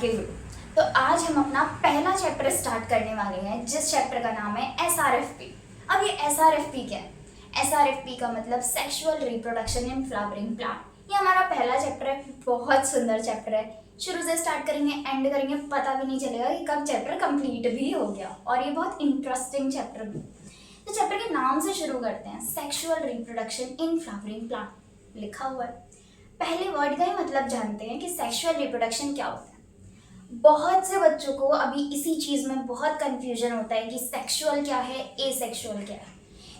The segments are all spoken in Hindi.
के गुरु। तो आज हम अपना पहला चैप्टर स्टार्ट करने वाले हैं, जिस चैप्टर का नाम है SRFP। अब ये SRFP क्या है? SRFP का मतलब sexual reproduction in flowering plant. ये हमारा पहला चैप्टर है, बहुत सुंदर चैप्टर है। शुरू से स्टार्ट करेंगे, एंड करेंगे, पता भी नहीं चलेगा कि कब चैप्टर कंप्लीट भी हो गया। और ये बहुत इंटरेस्टिंग चैप्टर भी। तो चैप्टर के नाम से शुरू करते हैं, sexual reproduction in flowering plant लिखा हुआ है। पहले वर्ड का ही मतलब जानते हैं कि सेक्सुअल रिप्रोडक्शन क्या होता है। बहुत से बच्चों को अभी इसी चीज़ में बहुत कंफ्यूजन होता है कि सेक्सुअल क्या है, एसेक्सुअल क्या है।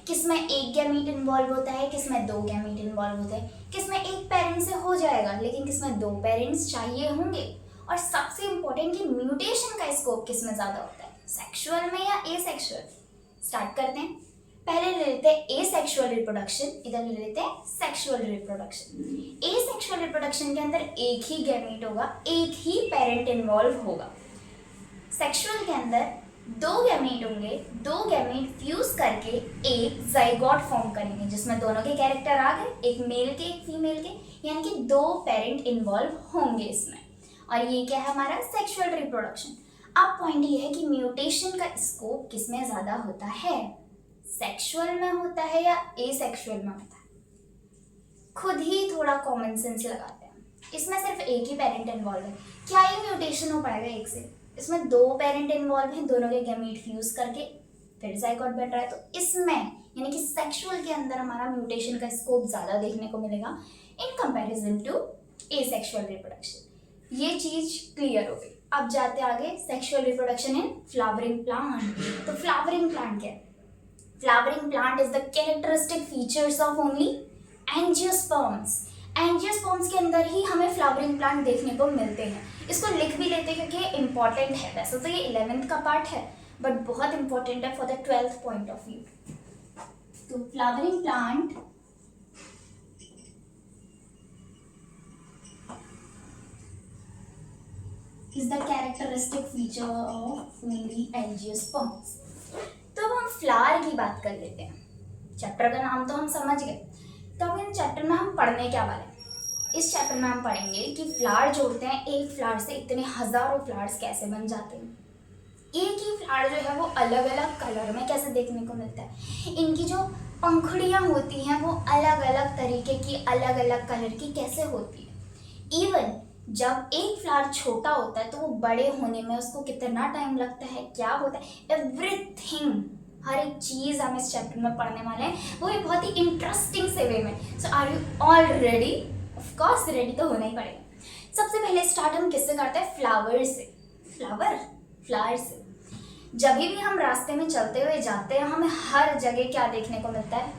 किसमें एक गैमीट इन्वॉल्व होता है, किसमें दो गैमीट इन्वॉल्व होते हैं, किसमें एक पेरेंट से हो जाएगा लेकिन किसमें दो पेरेंट्स चाहिए होंगे, और सबसे इम्पोर्टेंट कि म्यूटेशन का स्कोप किसमें ज़्यादा होता है, सेक्सुअल में या एसेक्सुअल। स्टार्ट करते हैं। पहले ले लेते हैं एसेक्सुअल रिप्रोडक्शन, इधर ले लेते हैं सेक्सुअल रिप्रोडक्शन। एसेक्सुअल रिप्रोडक्शन के अंदर एक ही गैमीट होगा, एक ही पेरेंट इन्वॉल्व होगा। सेक्सुअल के अंदर दो गैमीट होंगे, दो गैमीट फ्यूज करके एक जाइगोट फॉर्म करेंगे, जिसमें दोनों के कैरेक्टर आ गए, एक मेल के एक फीमेल के, यानी कि दो पेरेंट इन्वॉल्व होंगे इसमें। और ये क्या है हमारा सेक्सुअल रिप्रोडक्शन। अब पॉइंट ये है कि म्यूटेशन का स्कोप किसमें ज़्यादा होता है, सेक्सुअल में होता है या एसेक्सुअल में होता है। खुद ही थोड़ा कॉमन सेंस लगाते हैं। इसमें सिर्फ एक ही पेरेंट इन्वॉल्व है, क्या ये म्यूटेशन हो पाएगा एक से? इसमें दो पेरेंट इन्वॉल्व हैं, दोनों के गैमीट फ्यूज करके फिर जाइगोट बन रहा है। तो इसमें यानी कि सेक्सुअल के अंदर हमारा म्यूटेशन का स्कोप ज़्यादा देखने को मिलेगा in comparison to asexual reproduction. ये चीज़ क्लियर हो गई। अब जाते आगे, sexual reproduction in flowering plant. तो फ्लावरिंग प्लांट क्या है? Flowering plant is the characteristic features of only angiosperms. Angiosperms के अंदर ही हमें flowering plant देखने को मिलते हैं। इसको लिख भी लेते हैं क्योंकि ये important है। वैसे तो ये 11th का पार्ट है, बट बहुत important है for the 12th point of view. तो flowering plant is the characteristic feature of only angiosperms. तो अब हम फ्लावर की बात कर लेते हैं। चैप्टर का नाम तो हम समझ गए, तो अब इन चैप्टर में हम पढ़ने क्या वाले हैं? इस चैप्टर में हम पढ़ेंगे कि फ्लावर जो होते हैं, एक फ्लावर से इतने हजारों फ्लावर्स कैसे बन जाते हैं। एक ही फ्लावर जो है वो अलग अलग कलर में कैसे देखने को मिलता है। इनकी जो पंखुड़ियाँ होती हैं वो अलग अलग तरीके की, अलग अलग कलर की कैसे होती है। इवन जब एक फ्लावर छोटा होता है तो वो बड़े होने में उसको कितना टाइम लगता है, क्या होता है, एवरीथिंग, हर एक चीज़ हम इस चैप्टर में पढ़ने वाले हैं, वो भी बहुत ही इंटरेस्टिंग से वे में। So are you all ready? Of course ready तो होना ही पड़ेगा। सबसे पहले स्टार्ट हम किससे करते हैं? फ्लावर से। फ्लावर से जब भी हम रास्ते में चलते हुए जाते हैं, हमें हर जगह क्या देखने को मिलता है?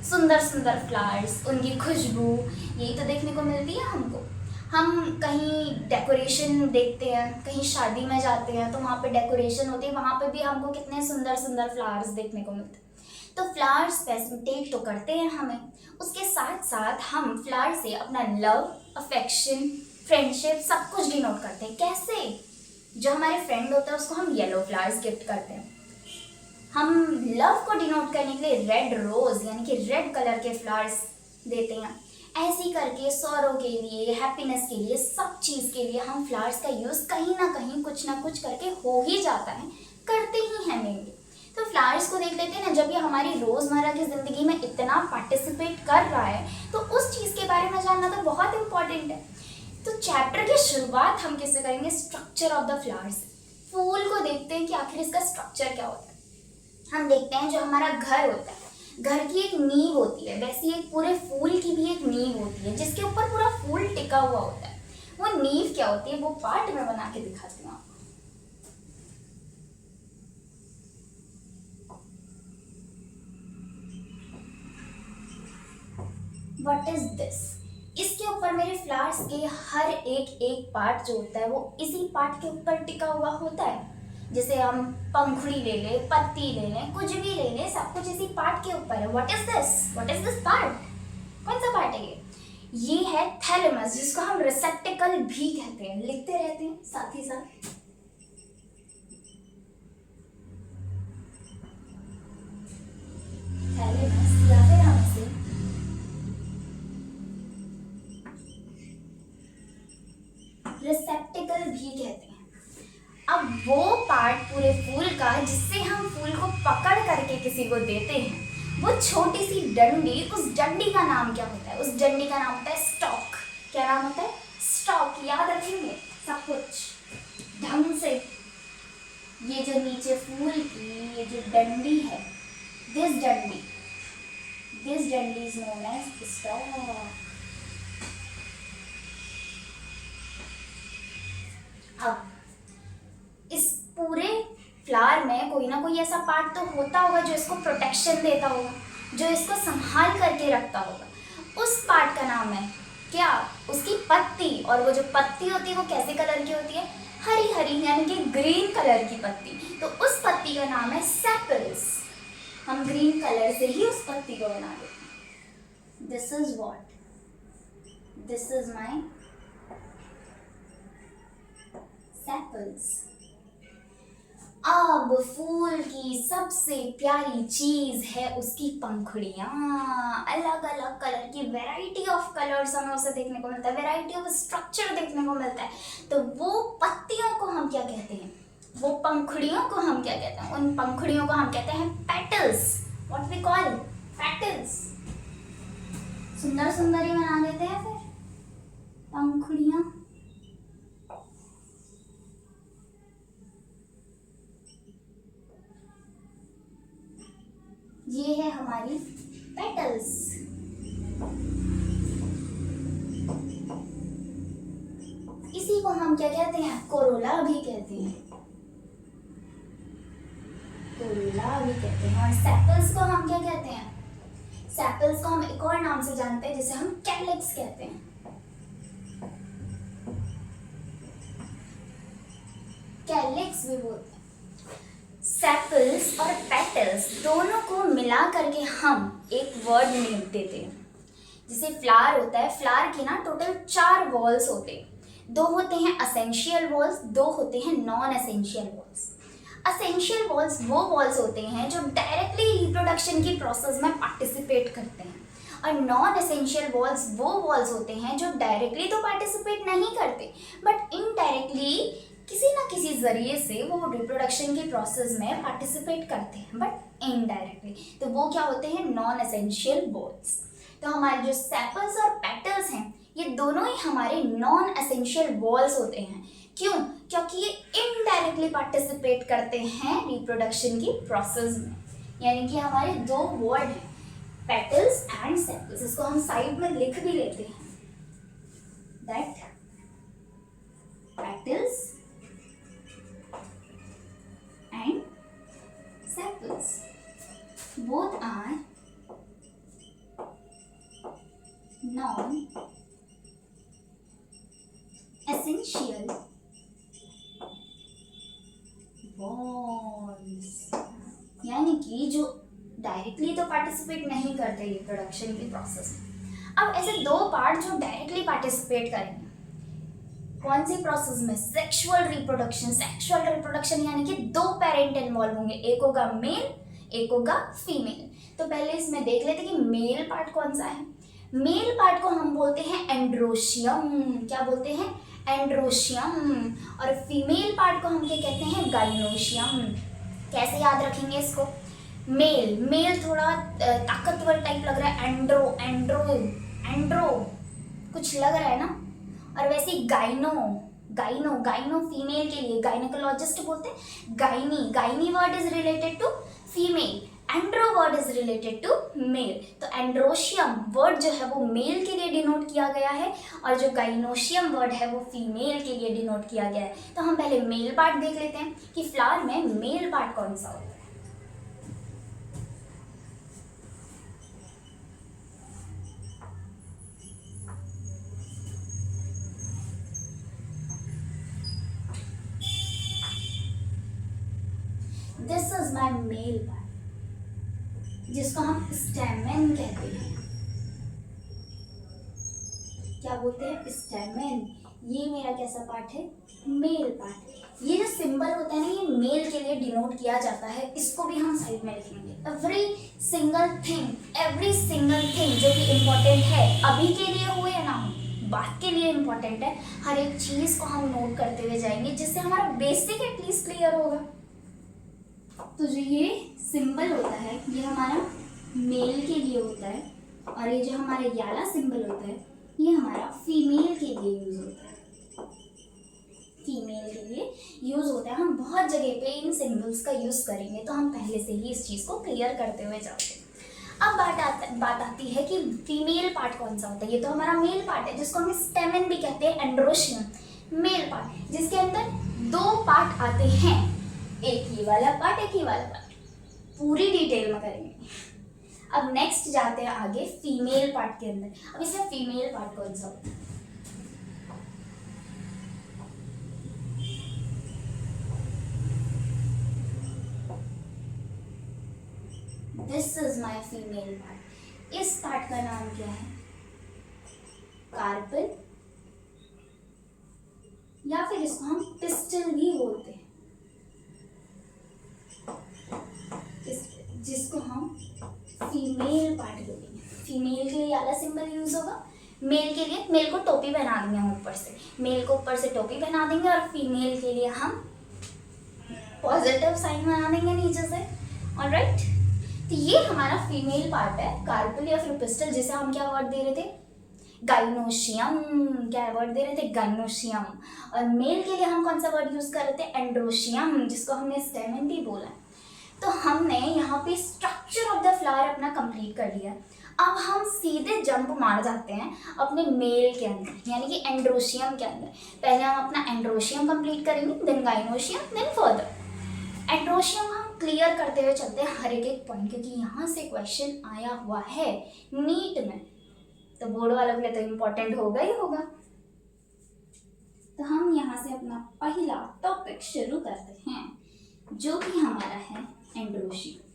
सुंदर सुंदर फ्लावर्स, उनकी खुशबू, यही तो देखने को मिलती है हमको। हम कहीं डेकोरेशन देखते हैं, कहीं शादी में जाते हैं तो वहाँ पे डेकोरेशन होती है, वहाँ पे भी हमको कितने सुंदर सुंदर फ्लावर्स देखने को मिलते हैं। तो फ्लावर्स फैसिलिटेट तो करते हैं हमें, उसके साथ साथ हम फ्लावर से अपना लव, अफेक्शन, फ्रेंडशिप सब कुछ डिनोट करते हैं। कैसे? जो हमारे फ्रेंड होता है उसको हम येलो फ्लावर्स गिफ्ट करते हैं। हम लव को डिनोट करने के लिए रेड रोज यानी कि रेड कलर के फ्लावर्स देते हैं। ऐसे करके सौरों के लिए, हैप्पीनेस के लिए, सब चीज़ के लिए हम फ्लावर्स का यूज़ कहीं ना कहीं कुछ ना कुछ करके हो ही जाता है, करते ही हैं मेनली। तो फ्लावर्स को देख लेते हैं ना, जब ये हमारी रोज़मर्रा की ज़िंदगी में इतना पार्टिसिपेट कर रहा है तो उस चीज़ के बारे में जानना तो बहुत इंपॉर्टेंट है। तो चैप्टर की शुरुआत हम किससे करेंगे? Structure of the flowers. फूल को देखते हैं कि आखिर इसका स्ट्रक्चर क्या होता है। हम देखते हैं जो हमारा घर होता है, घर की एक नींव होती है, वैसे एक पूरे फूल की भी एक नींव होती है जिसके ऊपर पूरा फूल टिका हुआ होता है। वो नींव क्या होती है, वो पार्ट में बना के दिखाती हूँ आपको। What is this? इसके ऊपर मेरे फ्लावर्स के हर एक पार्ट जो होता है वो इसी पार्ट के ऊपर टिका हुआ होता है। जैसे हम पंखुड़ी ले लें, पत्ती ले लें, कुछ भी ले लें, सब कुछ इसी पार्ट के ऊपर है। What is this part? कौन सा पार्ट है ये है थैलेमस, जिसको हम रिसेप्टिकल भी कहते हैं। लिखते रहते हैं साथ ही साथ। थैलेमस या फिर हम इसे रिसेप्टिकल भी कहते हैं। अब वो पार्ट पूरे फूल का जिससे हम फूल को पकड़ करके किसी को देते हैं, वो छोटी सी डंडी, उस डंडी का नाम क्या होता है? उस डंडी का नाम होता है स्टॉक। क्या नाम होता है? स्टॉक। याद रखेंगे सब कुछ ढंग से। ये जो नीचे फूल की ये जो डंडी है, दिस डंडी इज नोन एज स्टॉक। अब इस पूरे फ्लावर में कोई ना कोई ऐसा पार्ट तो होता होगा जो इसको प्रोटेक्शन देता होगा, जो इसको संभाल करके रखता होगा। उस पार्ट का नाम है क्या? उसकी पत्ती। और वो जो पत्ती होती है वो कैसे कलर की होती है? हरी हरी, यानी कि ग्रीन कलर की पत्ती। तो उस पत्ती का नाम है सेपल्स। हम ग्रीन कलर से ही उस पत्ती को बना देते हैं। This is what, this is my sepals. अब फूल की सबसे प्यारी चीज है उसकी पंखुड़ियाँ। अलग अलग कलर की, वैरायटी ऑफ कलर्स हमें उसे देखने को मिलता है, वैरायटी ऑफ स्ट्रक्चर देखने को मिलता है। तो वो पत्तियों को हम क्या कहते हैं? वो पंखुड़ियों को हम क्या कहते हैं? उन पंखुड़ियों को हम कहते हैं petals. What we call petals. सुंदर सुंदर ही बना देते हैं फिर पंखुड़ियाँ। ये है हमारी पेटल्स। इसी को हम क्या कहते हैं? कोरोला भी कहते हैं, कोरोला भी कहते हैं। और सेपल्स को हम क्या कहते हैं? सेपल्स को हम एक और नाम से जानते हैं जिसे हम कैलिक्स कहते हैं। कैलिक्स भी बोलते हैं। सेपल्स और पेटल्स दोनों को मिला करके हम एक वर्ड नेम देते हैं। जैसे फ्लावर होता है, फ्लावर की ना टोटल 4 वॉल्स होते हैं। 2 होते हैं असेंशियल वॉल्स, 2 होते हैं non essential walls. Essential walls वो वॉल्स होते हैं जो डायरेक्टली रिप्रोडक्शन की प्रोसेस में पार्टिसिपेट करते हैं, और नॉन असेंशियल वॉल्स वो वॉल्स होते हैं जो डायरेक्टली तो पार्टिसिपेट नहीं करते बट इनडायरेक्टली किसी ना किसी जरिए से वो रिप्रोडक्शन की प्रोसेस में पार्टिसिपेट करते हैं बट इनडायरेक्टली। तो वो क्या होते हैं? Non essential walls. तो हमारे जो सेपल्स और पेटल्स हैं ये दोनों ही हमारे नॉन एसेंशियल वॉल्स होते हैं। क्यों? क्योंकि ये इनडायरेक्टली पार्टिसिपेट करते हैं रिप्रोडक्शन की प्रोसेस में। यानी कि हमारे 2 वर्ड हैं, पेटल्स एंड सेपल्स। इसको हम साइड में लिख भी लेते हैं, that petals and sepals both are non-essential bonds। यानी कि जो डायरेक्टली तो पार्टिसिपेट नहीं करते रिप्रोडक्शन की प्रोसेस में। अब ऐसे 2 पार्ट जो डायरेक्टली पार्टिसिपेट करेंगे कौन सी प्रोसेस में? Sexual reproduction. सेक्सुअल रिप्रोडक्शन यानी कि 2 पेरेंट इन्वॉल्व होंगे, एक होगा मेल, एक होगा फीमेल। तो पहले इसमें देख लेते कि मेल पार्ट कौन सा है। मेल पार्ट को हम बोलते हैं एंड्रोशियम। क्या बोलते हैं? एंड्रोशियम। और फीमेल पार्ट को हम क्या कहते हैं? गाइनोशियम। कैसे याद रखेंगे इसको? मेल थोड़ा ताकतवर टाइप लग रहा है, एंड्रो कुछ लग रहा है ना। और वैसे गाइनो फीमेल के लिए गायनेकोलॉजिस्ट बोलते हैं। Gynae word is related to female, andro word is related to male. तो एंड्रोशियम वर्ड जो है वो मेल के लिए डिनोट किया गया है और जो गाइनोशियम वर्ड है वो फीमेल के लिए डिनोट किया गया है। तो हम पहले मेल पार्ट देख लेते हैं कि फ्लावर में मेल पार्ट कौन सा होता है। This is my male part जिसको हम स्टैमेन कहते हैं। क्या बोलते हैं? स्टैमेन। ये मेरा कैसा पार्ट है? Male part. ये जो सिंबल होता है ना ये मेल के लिए डिनोट किया जाता है, इसको भी हम साइड में लिखेंगे। एवरी सिंगल थिंग जो कि इम्पोर्टेंट है अभी के लिए हो या ना हो, बात के लिए इम्पोर्टेंट है, हर एक चीज़ को हम नोट करते हुए जाएंगे जिससे हमारा बेसिक एटलीस्ट क्लियर होगा। तो जो ये सिंबल होता है ये हमारा मेल के लिए होता है, और ये जो हमारा याला सिंबल होता है ये हमारा फीमेल के लिए यूज होता है, फीमेल के लिए यूज होता है। हम बहुत जगह पे इन सिंबल्स का यूज करेंगे, तो हम पहले से ही इस चीज़ को क्लियर करते हुए जाते हैं। अब बात आती है कि फीमेल पार्ट कौन सा होता है। ये तो हमारा मेल पार्ट है जिसको हम स्टेमन भी कहते हैं, एंड्रोशियम मेल पार्ट, जिसके अंदर 2 पार्ट आते हैं, एक ये वाला पार्ट, एक ये वाला पार्ट। पूरी डिटेल में करेंगे। अब नेक्स्ट जाते हैं आगे फीमेल पार्ट के अंदर। अब इसमें फीमेल पार्ट कौन सा होता है? This is my female part. इस पार्ट का नाम क्या है? कार्पल, या फिर इसको हम पिस्टल भी बोलते हैं, जिसको हम फीमेल पार्ट बोलेंगे। फीमेल के लिए वाला सिंबल यूज होगा, मेल के लिए मेल को टोपी पहना देंगे हम ऊपर से, मेल को ऊपर से टोपी पहना देंगे, और फीमेल के लिए हम पॉजिटिव साइन बना देंगे नीचे से। ऑलराइट, तो ये हमारा फीमेल पार्ट है, कार्पल या फिर पिस्टल, जिसे हम क्या वर्ड दे रहे थे? गाइनोशियम। क्या वर्ड दे रहे थे? गाइनोशियम। और मेल के लिए हम कौन सा वर्ड यूज कर रहे थे? एंड्रोशियम, जिसको हमने स्टेमन भी बोला। तो हमने यहाँ पे स्ट्रक्चर ऑफ द फ्लावर अपना कंप्लीट कर लिया। अब हम सीधे जंप मार जाते हैं अपने मेल के अंदर, यानी कि एंड्रोशियम के अंदर। पहले हम अपना एंड्रोशियम कंप्लीट करेंगे, then gynoecium, then further androecium. हम क्लियर करते हुए चलते हैं हर एक पॉइंट, क्योंकि यहाँ से क्वेश्चन आया हुआ है नीट में, तो बोर्ड वालों के लिए तो इम्पोर्टेंट होगा ही होगा। तो हम यहाँ से अपना पहला टॉपिक शुरू करते हैं, जो कि हमारा है एंड्रोशियम।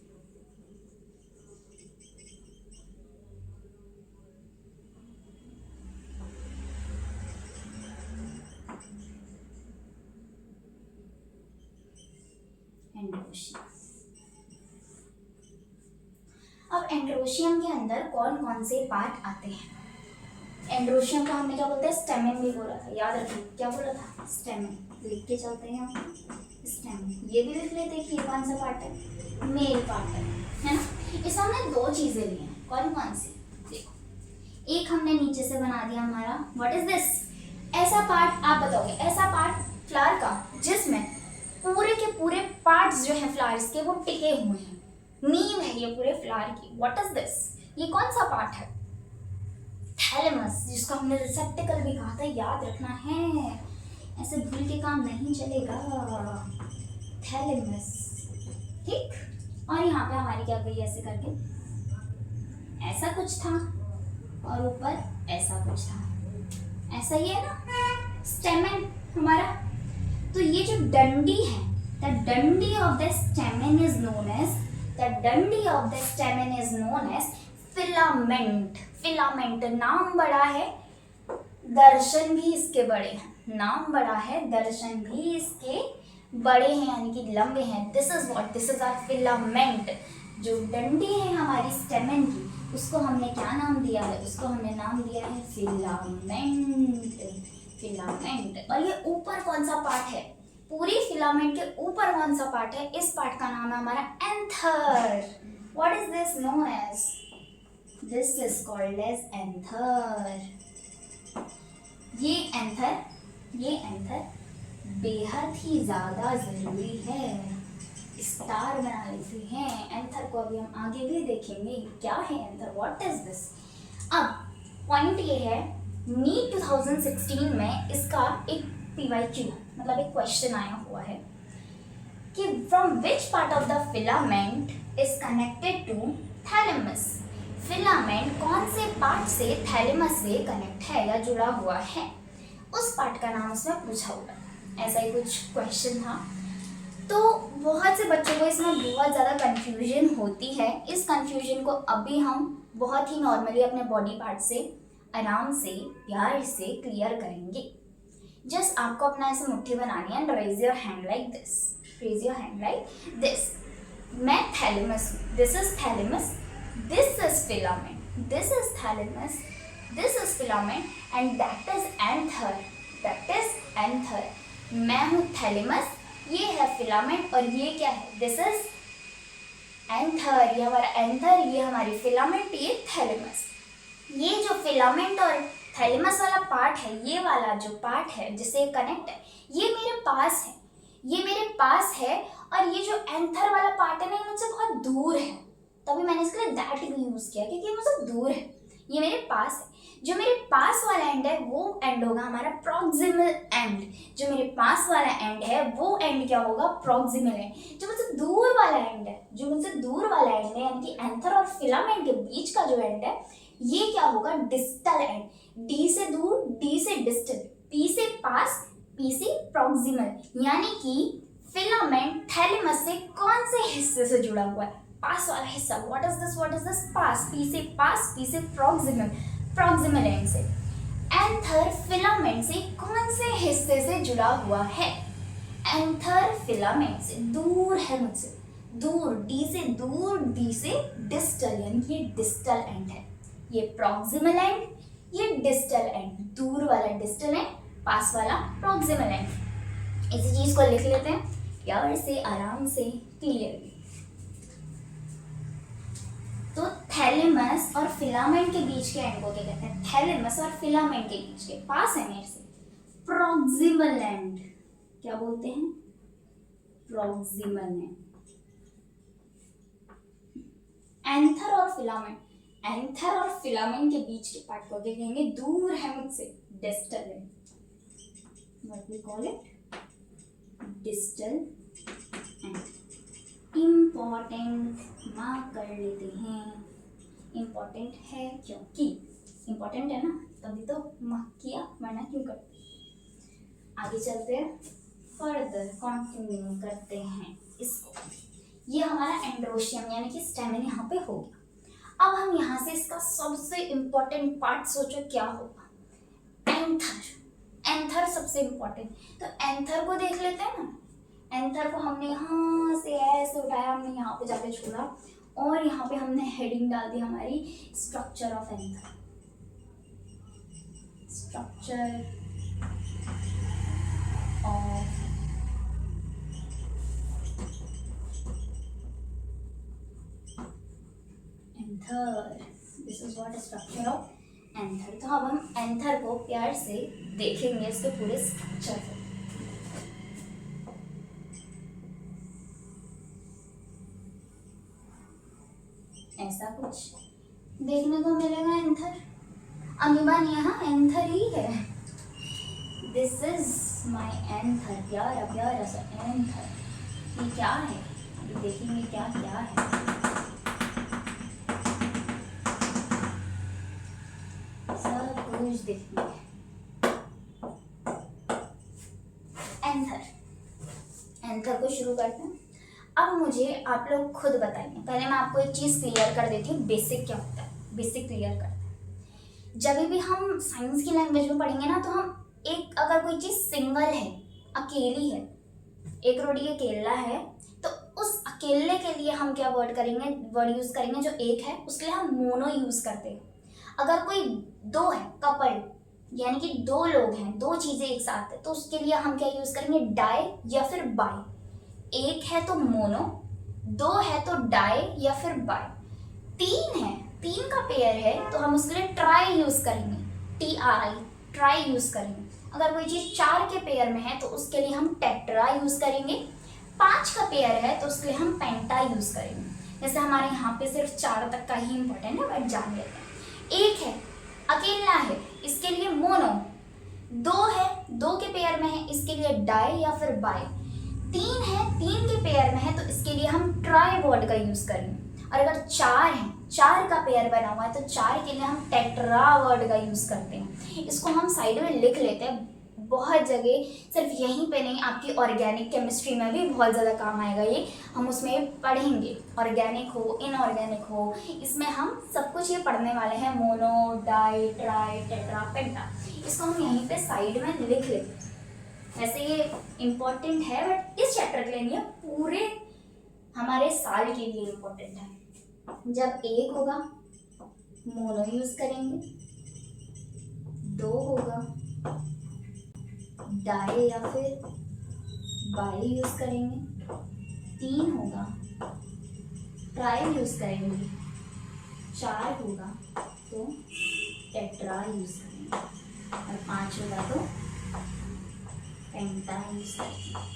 अब एंड्रोशियम के अंदर कौन कौन से पार्ट आते हैं? एंड्रोशियम का हमने क्या बोलते हैं? स्टेमन भी बोला था, याद रखिए क्या बोला था? स्टेमन। लिख के चलते हैं हम, स्टेमन। ये भी लिख लेते हैं कि ये कौन सा पार्ट है? मेल पार्ट है ना। इसमें हमने 2 चीजें ली हैं, कौन कौन सी? देखो, एक हमने नीचे से बना दिया हमारा, व्हाट इज दिस? ऐसा पार्ट, आप बताओगे ऐसा पार्ट फ्लावर का जिसमें पूरे के पूरे पार्ट्स जो है फ्लावर्स के वो टिके हुए हैं, नींव है ये पूरे फ्लावर की। What is this? ये कौन सा पार्ट है? थैलेमस, जिसको हमने रिसेप्टिकल भी कहा था, याद रखना है, ऐसे भूल के काम नहीं चलेगा। थैलेमस, ठीक। और यहाँ पे हमारी क्या गई? ऐसे करके ऐसा कुछ था, और ऊपर ऐसा कुछ था, ऐसा ही है ना स्टेमन हमारा। तो ये जो डंडी है, द डंडी of the stamen is known as, the डंडी of the stamen is known as filament. Filament, नाम बड़ा है, दर्शन भी इसके बड़े हैं। नाम बड़ा है, दर्शन भी इसके बड़े हैं, यानी कि लंबे हैं। This is what? This is our filament. जो डंडी है हमारी स्टेमन की, उसको हमने क्या नाम दिया है? उसको हमने नाम दिया है फिलामेंट। फिलामेंट। और ये ऊपर कौन सा पार्ट है? पूरी फिलामेंट के ऊपर कौन सा पार्ट है? इस पार्ट का नाम है हमारा anther. What is this known as? This is called as anther. ये एंथर बेहद ही ज्यादा जरूरी है, स्टार बना लेते हैं एंथर को। अभी हम आगे भी देखेंगे क्या है एंथर, व्हाट इज दिस। अब पॉइंट ये है, नीट 2016 में इसका एक PYQ मतलब एक क्वेश्चन आया हुआ है कि from which part of the filament is connected to thalamus. Filament कौन से पार्ट से थैलेमस से कनेक्ट है या जुड़ा हुआ है, उस पार्ट का नाम उसमें पूछा हुआ। ऐसा ही कुछ क्वेश्चन था। तो बहुत से बच्चों को इसमें बहुत ज़्यादा कंफ्यूजन होती है। इस कंफ्यूजन को अभी हम बहुत ही नॉर्मली अपने बॉडी पार्ट से आराम से प्यार से क्लियर करेंगे। जस्ट आपको अपना ऐसे मुट्ठी बनानी है and raise your hand like this, raise your hand like this. मैं thalamus, this is thalamus, this is filament, this is thalamus, this is filament and that is anther, that is anther. मैं हूँ थैलेमस, ये है फिलामेंट और ये क्या है, दिस इज एंथर। ये हमारा एंथर, ये हमारी फिलामेंट, ये थैलेमस। ये जो फिलामेंट और थैलेमस वाला पार्ट है, ये वाला जो पार्ट है जिससे कनेक्ट है, ये मेरे पास है, ये मेरे पास है। और ये जो एंथर वाला पार्ट है ना, ये मुझसे बहुत दूर है, तभी मैंने इसके लिए दैट भी यूज किया क्योंकि ये मुझसे दूर है, ये मेरे पास है। जो मेरे पास वाला एंड है वो एंड होगा हमारा प्रॉक्सिमल एंड। जो मेरे पास वाला एंड है वो एंड क्या होगा, प्रॉक्सिमल एंड। जो मुझसे दूर वाला एंड है, जो मुझसे दूर वाला एंड है, यानी कि एंथर और फिलामेंट के बीच का जो एंड है, ये क्या होगा, डिस्टल एंड। डी से दूर, डी से डिस्टल, पी से पास, पी से प्रॉक्सिमल। यानी कि फिलामेंट थैलेमस से कौन से हिस्से से जुड़ा हुआ है, पास वाला हिस्सा। What is this, what is this, pass, P से पास, पी से प्रॉक्सिमल, प्रॉक्सिमल एंड से। एंथर फिलामेंट से कौन से हिस्से से जुड़ा हुआ है, एंथर फिलामेंट से दूर है, मुझसे दूर, डी से दूर, डी से डिस्टल, यानी ये डिस्टल एंड है। ये प्रॉक्सिमल एंड, ये डिस्टल एंड, दूर वाला डिस्टल एंड, पास वाला प्रॉक्सिमल एंड। इसी चीज को लिख लेते हैं प्यार से, आराम से, क्लियरली। तो थैलेमस और फिलामेंट के बीच के एंड को क्या कहते हैं, थैलेमस और फिलामेंट के बीच के, पास है मेरे से, प्रॉक्सिमल एंड। क्या बोलते हैं, प्रॉक्सिमल एंड। एंथर और फिलामेंट, एंथर और फिलामेंट के बीच के पार्ट को क्या कहेंगे, दूर है मुझसे, distal end. What we call it, distal end. Important mark कर लेते हैं, इम्पॉर्टेंट है क्योंकि इम्पॉर्टेंट है ना, तभी तो मार्क किया, वरना क्यों करते। आगे चलते हैं, फर्दर कंटिन्यू करते हैं इसको। ये हमारा एंड्रोशियम यानी कि स्टेमन यहाँ पे हो गया। अब हम यहाँ से इसका सबसे इम्पोर्टेंट पार्ट सोचो क्या होगा, एंथर। एंथर सबसे इम्पोर्टेंट, तो एंथर को देख लेते हैं ना। एंथर को हमने यहाँ से ऐसे उठाया, हमने यहाँ पे जाके छोड़ा और यहाँ पे हमने हेडिंग डाल दी हमारी structure of anther, structure of anther. This is what structure of anther. तो अब हम एंथर को प्यार से देखेंगे, इसके पूरे स्ट्रक्चर को। ऐसा कुछ देखने को मिलेगा एंथर, अमीबा नहीं है, हाँ एंथर ही है। दिस इज माई एंथर, प्यारा प्यारा सा एंथर। ये क्या है, अभी देखेंगे क्या क्या है। सब कुछ देखेंगे। एंथर, एंथर को शुरू करते हैं। अब मुझे आप लोग खुद बताइए, पहले मैं आपको एक चीज़ क्लियर कर देती हूँ, बेसिक क्या होता है, बेसिक क्लियर करते हैं। जब भी हम साइंस की लैंग्वेज में पढ़ेंगे ना, तो हम एक, अगर कोई चीज़ सिंगल है, अकेली है, एक रोटी अकेला है, तो उस अकेले के लिए हम क्या वर्ड करेंगे, वर्ड यूज़ करेंगे जो एक है, उसके लिए हम मोनो यूज़ करते हैं। अगर कोई दो है, कपल, यानी कि दो लोग हैं, दो चीज़ें एक साथ है, तो उसके लिए हम क्या यूज़ करेंगे, डाई या फिर बाई। एक है तो मोनो, दो है तो डाई या फिर बाई। तीन है, तीन का पेयर है, तो हम उसके लिए ट्राई यूज करेंगे, TRI, ट्राई यूज करेंगे। अगर कोई चीज चार के पेयर में है तो उसके लिए हम टेट्रा यूज करेंगे। पांच का पेयर है तो उसके लिए हम पेंटा यूज करेंगे। जैसे हमारे यहाँ पे सिर्फ चार तक का ही इंपॉर्टेंट है, बट जान लेते हैं। एक है, अकेला है, इसके लिए मोनो। दो है, दो के पेयर में है, इसके लिए डाई या फिर बाई। तीन है, तीन के पेयर में है, तो इसके लिए हम ट्राई वर्ड का यूज करेंगे। और अगर चार है, चार का पेयर बना हुआ है, तो चार के लिए हम टेट्रा वर्ड का यूज करते हैं। इसको हम साइड में लिख लेते हैं, बहुत जगह, सिर्फ यहीं पे नहीं, आपकी ऑर्गेनिक केमिस्ट्री में भी बहुत ज़्यादा काम आएगा ये। हम उसमें पढ़ेंगे, ऑर्गेनिक हो, इनऑर्गेनिक हो, इसमें हम सब कुछ ये पढ़ने वाले हैं, मोनो, डाई, ट्राई, टेट्रा, पेंटा। इसको हम यहीं पे साइड में लिख लेते हैं। वैसे ये इम्पोर्टेंट है, बट इस चैप्टर के लिए नहीं है, पूरे हमारे साल के लिए इम्पोर्टेंट है। जब एक होगा, मोनो यूज करेंगे, 2 होगा, डाई या फिर बाई यूज करेंगे, 3 होगा, ट्राई यूज करेंगे, 4 होगा तो टेट्रा यूज करेंगे, और 5 होगा तो पेंटा यूज करेंगे।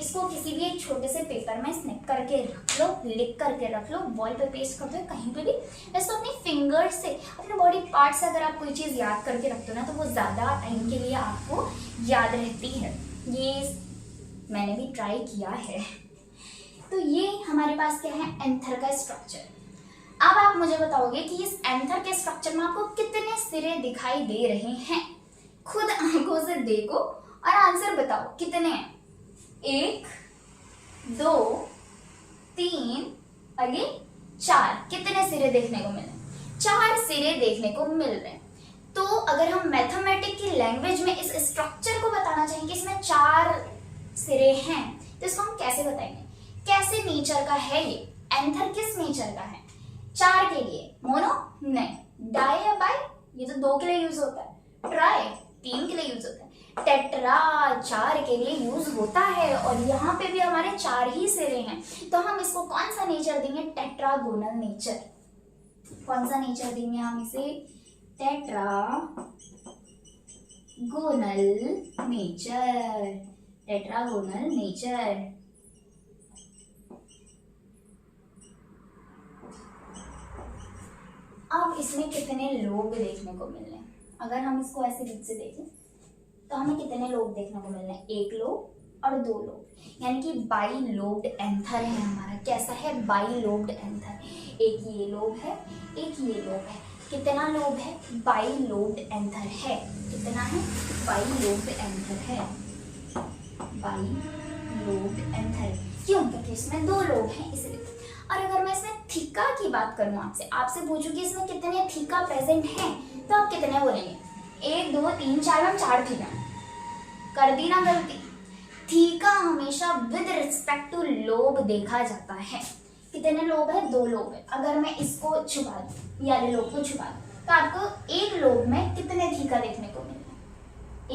इसको किसी भी एक छोटे से पेपर में स्नैप करके रख लो, लिख करके रख लो, वॉल पे पेस्ट कर दो, कहीं पे भी। वैसे अपनी फिंगर से, अपने बॉडी पार्ट से अगर आप कोई चीज़ याद करके रखते हो ना, तो वो ज़्यादा टाइम के लिए आपको याद रहती है। ये मैंने भी ट्राई किया है। तो ये हमारे पास क्या है, एंथर का स्ट्रक्चर। अब आप मुझे बताओगे कि इस एंथर के स्ट्रक्चर में आपको कितने सिरे दिखाई दे रहे हैं। खुद आंखों से देखो और आंसर बताओ कितने हैं। 1, 2, 3 और ये 4। कितने सिरे देखने को मिल रहे हैं? 4 सिरे देखने को मिल रहे हैं। तो अगर हम मैथमेटिक्स की लैंग्वेज में इस स्ट्रक्चर को बताना चाहेंगे, इसमें 4 सिरे हैं, तो इसको हम कैसे बताएंगे? कैसे नेचर का है ये? एंथर किस नेचर का है? 4 के लिए मोनो नहीं, डाई या बाई ये तो 2 के लिए यूज होता है, ट्राई 3 के लिए यूज होता है, टेट्रा 4 के लिए यूज होता है। और यहाँ पे भी हमारे 4 ही सिरे हैं, तो हम इसको कौन सा नेचर देंगे? Tetragonal nature. कौन सा नेचर देंगे हम इसे? Tetragonal nature. Tetragonal nature. अब इसमें कितने लोब देखने को मिल रहे हैं? अगर हम इसको ऐसे बीच से देखें तो हमें कितने लोब देखने को मिल रहे हैं? 1 लोब और 2 लोब, यानी कि बाई लोब्ड एंथर है हमारा। कैसा है? By lobed anther. एक ये लोब है, एक ये लोब है। कितना लोब है? बाई लोब्ड एंथर है। कितना है? बाई लोब्ड एंथर है। By lobed anther. क्यों? क्योंकि इसमें 2 लोब हैं इसलिए। और अगर मैं इसमें थीका की बात करूं, आपसे पूछूं कि इसमें कितने थीका प्रेजेंट हैं, तो आप कितने बोलेंगे? 1, 2, 3, 4। हम 4 थीका कर दी ना गलती। थीका हमेशा विद रिस्पेक्ट टू लोब देखा जाता है। कितने लोब है? 2 लोब है। अगर मैं इसको छुपा दूं, या लोब को छुपा दूं, तो आपको 1 लोब में कितने थीका देखने को मिल रहे हैं?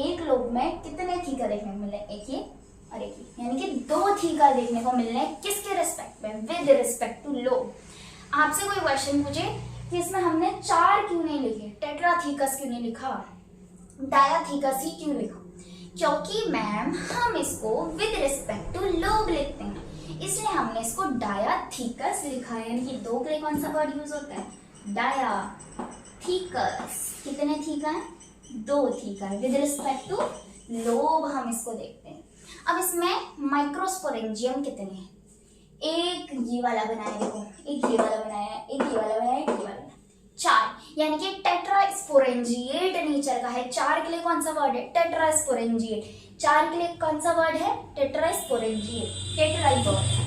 1 लोब में कितने थीका देखने को मिल रहे हैं? एक ये और एक ये, यानी कि 2 थीका देखने को मिल रहे हैं। किसके रिस्पेक्ट में? With respect to lobe. आपसे कोई क्वेश्चन पूछे कि इसमें हमने 4 क्यों नहीं लिखे, टेट्राथीकस क्यों नहीं लिखा, डायाथीकस ही क्यों लिखा? क्योंकि मैम हम इसको विद रिस्पेक्ट टू लोब लिखते हैं, इसलिए हमने इसको डायाथीकस लिखा है। यानी कि 2 के लिए कौन सा वर्ड यूज होता है? डायाथीकस। कितने थीका है? 2 थीका है। विद रिस्पेक्ट टू लोब हम इसको देखते हैं। अब इसमें माइक्रोस्पोरेंजियम कितने हैं? एक ये वाला बनाया, देखो, एक ये वाला बनाया, एक ये वाला बनाया, एक ये वाला बनाया, 4। यानी कि टेट्रास्पोरेंजिएट नेचर का है। 4 के लिए कौन सा वर्ड है? टेट्रास्पोरेंजिएट। 4 के लिए कौन सा वर्ड है? टेट्रास्पोरेंजिएट। टेट्राई वर्ड है,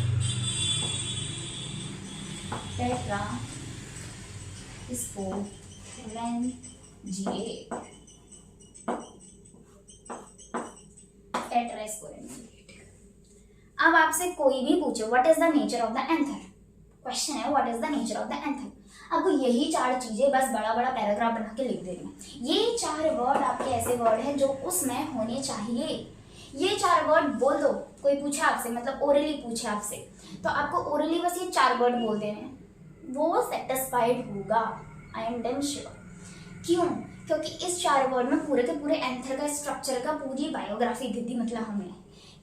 टेट्रास्पोरेंजिएट। अब आपसे कोई भी पूछे what is the nature of the anther, question है what is the nature of the anther, आपको यही 4 चीजें बस बड़ा बड़ा पैराग्राफ बना के लिख देना। ये 4 वर्ड आपके ऐसे वर्ड हैं जो उसमें होने चाहिए। ये 4 वर्ड बोल दो। कोई पूछे आपसे, मतलब ओरली पूछे आपसे, तो आपको ओरली बस ये 4 वर्ड बोल देने हैं, वो सेटिस्फाइड होगा। I am damn sure. क्यों? क्योंकि इस 4 वर्ड में पूरे के पूरे एंथर का स्ट्रक्चर का पूरी बायोग्राफी दी थी। मतलब हमने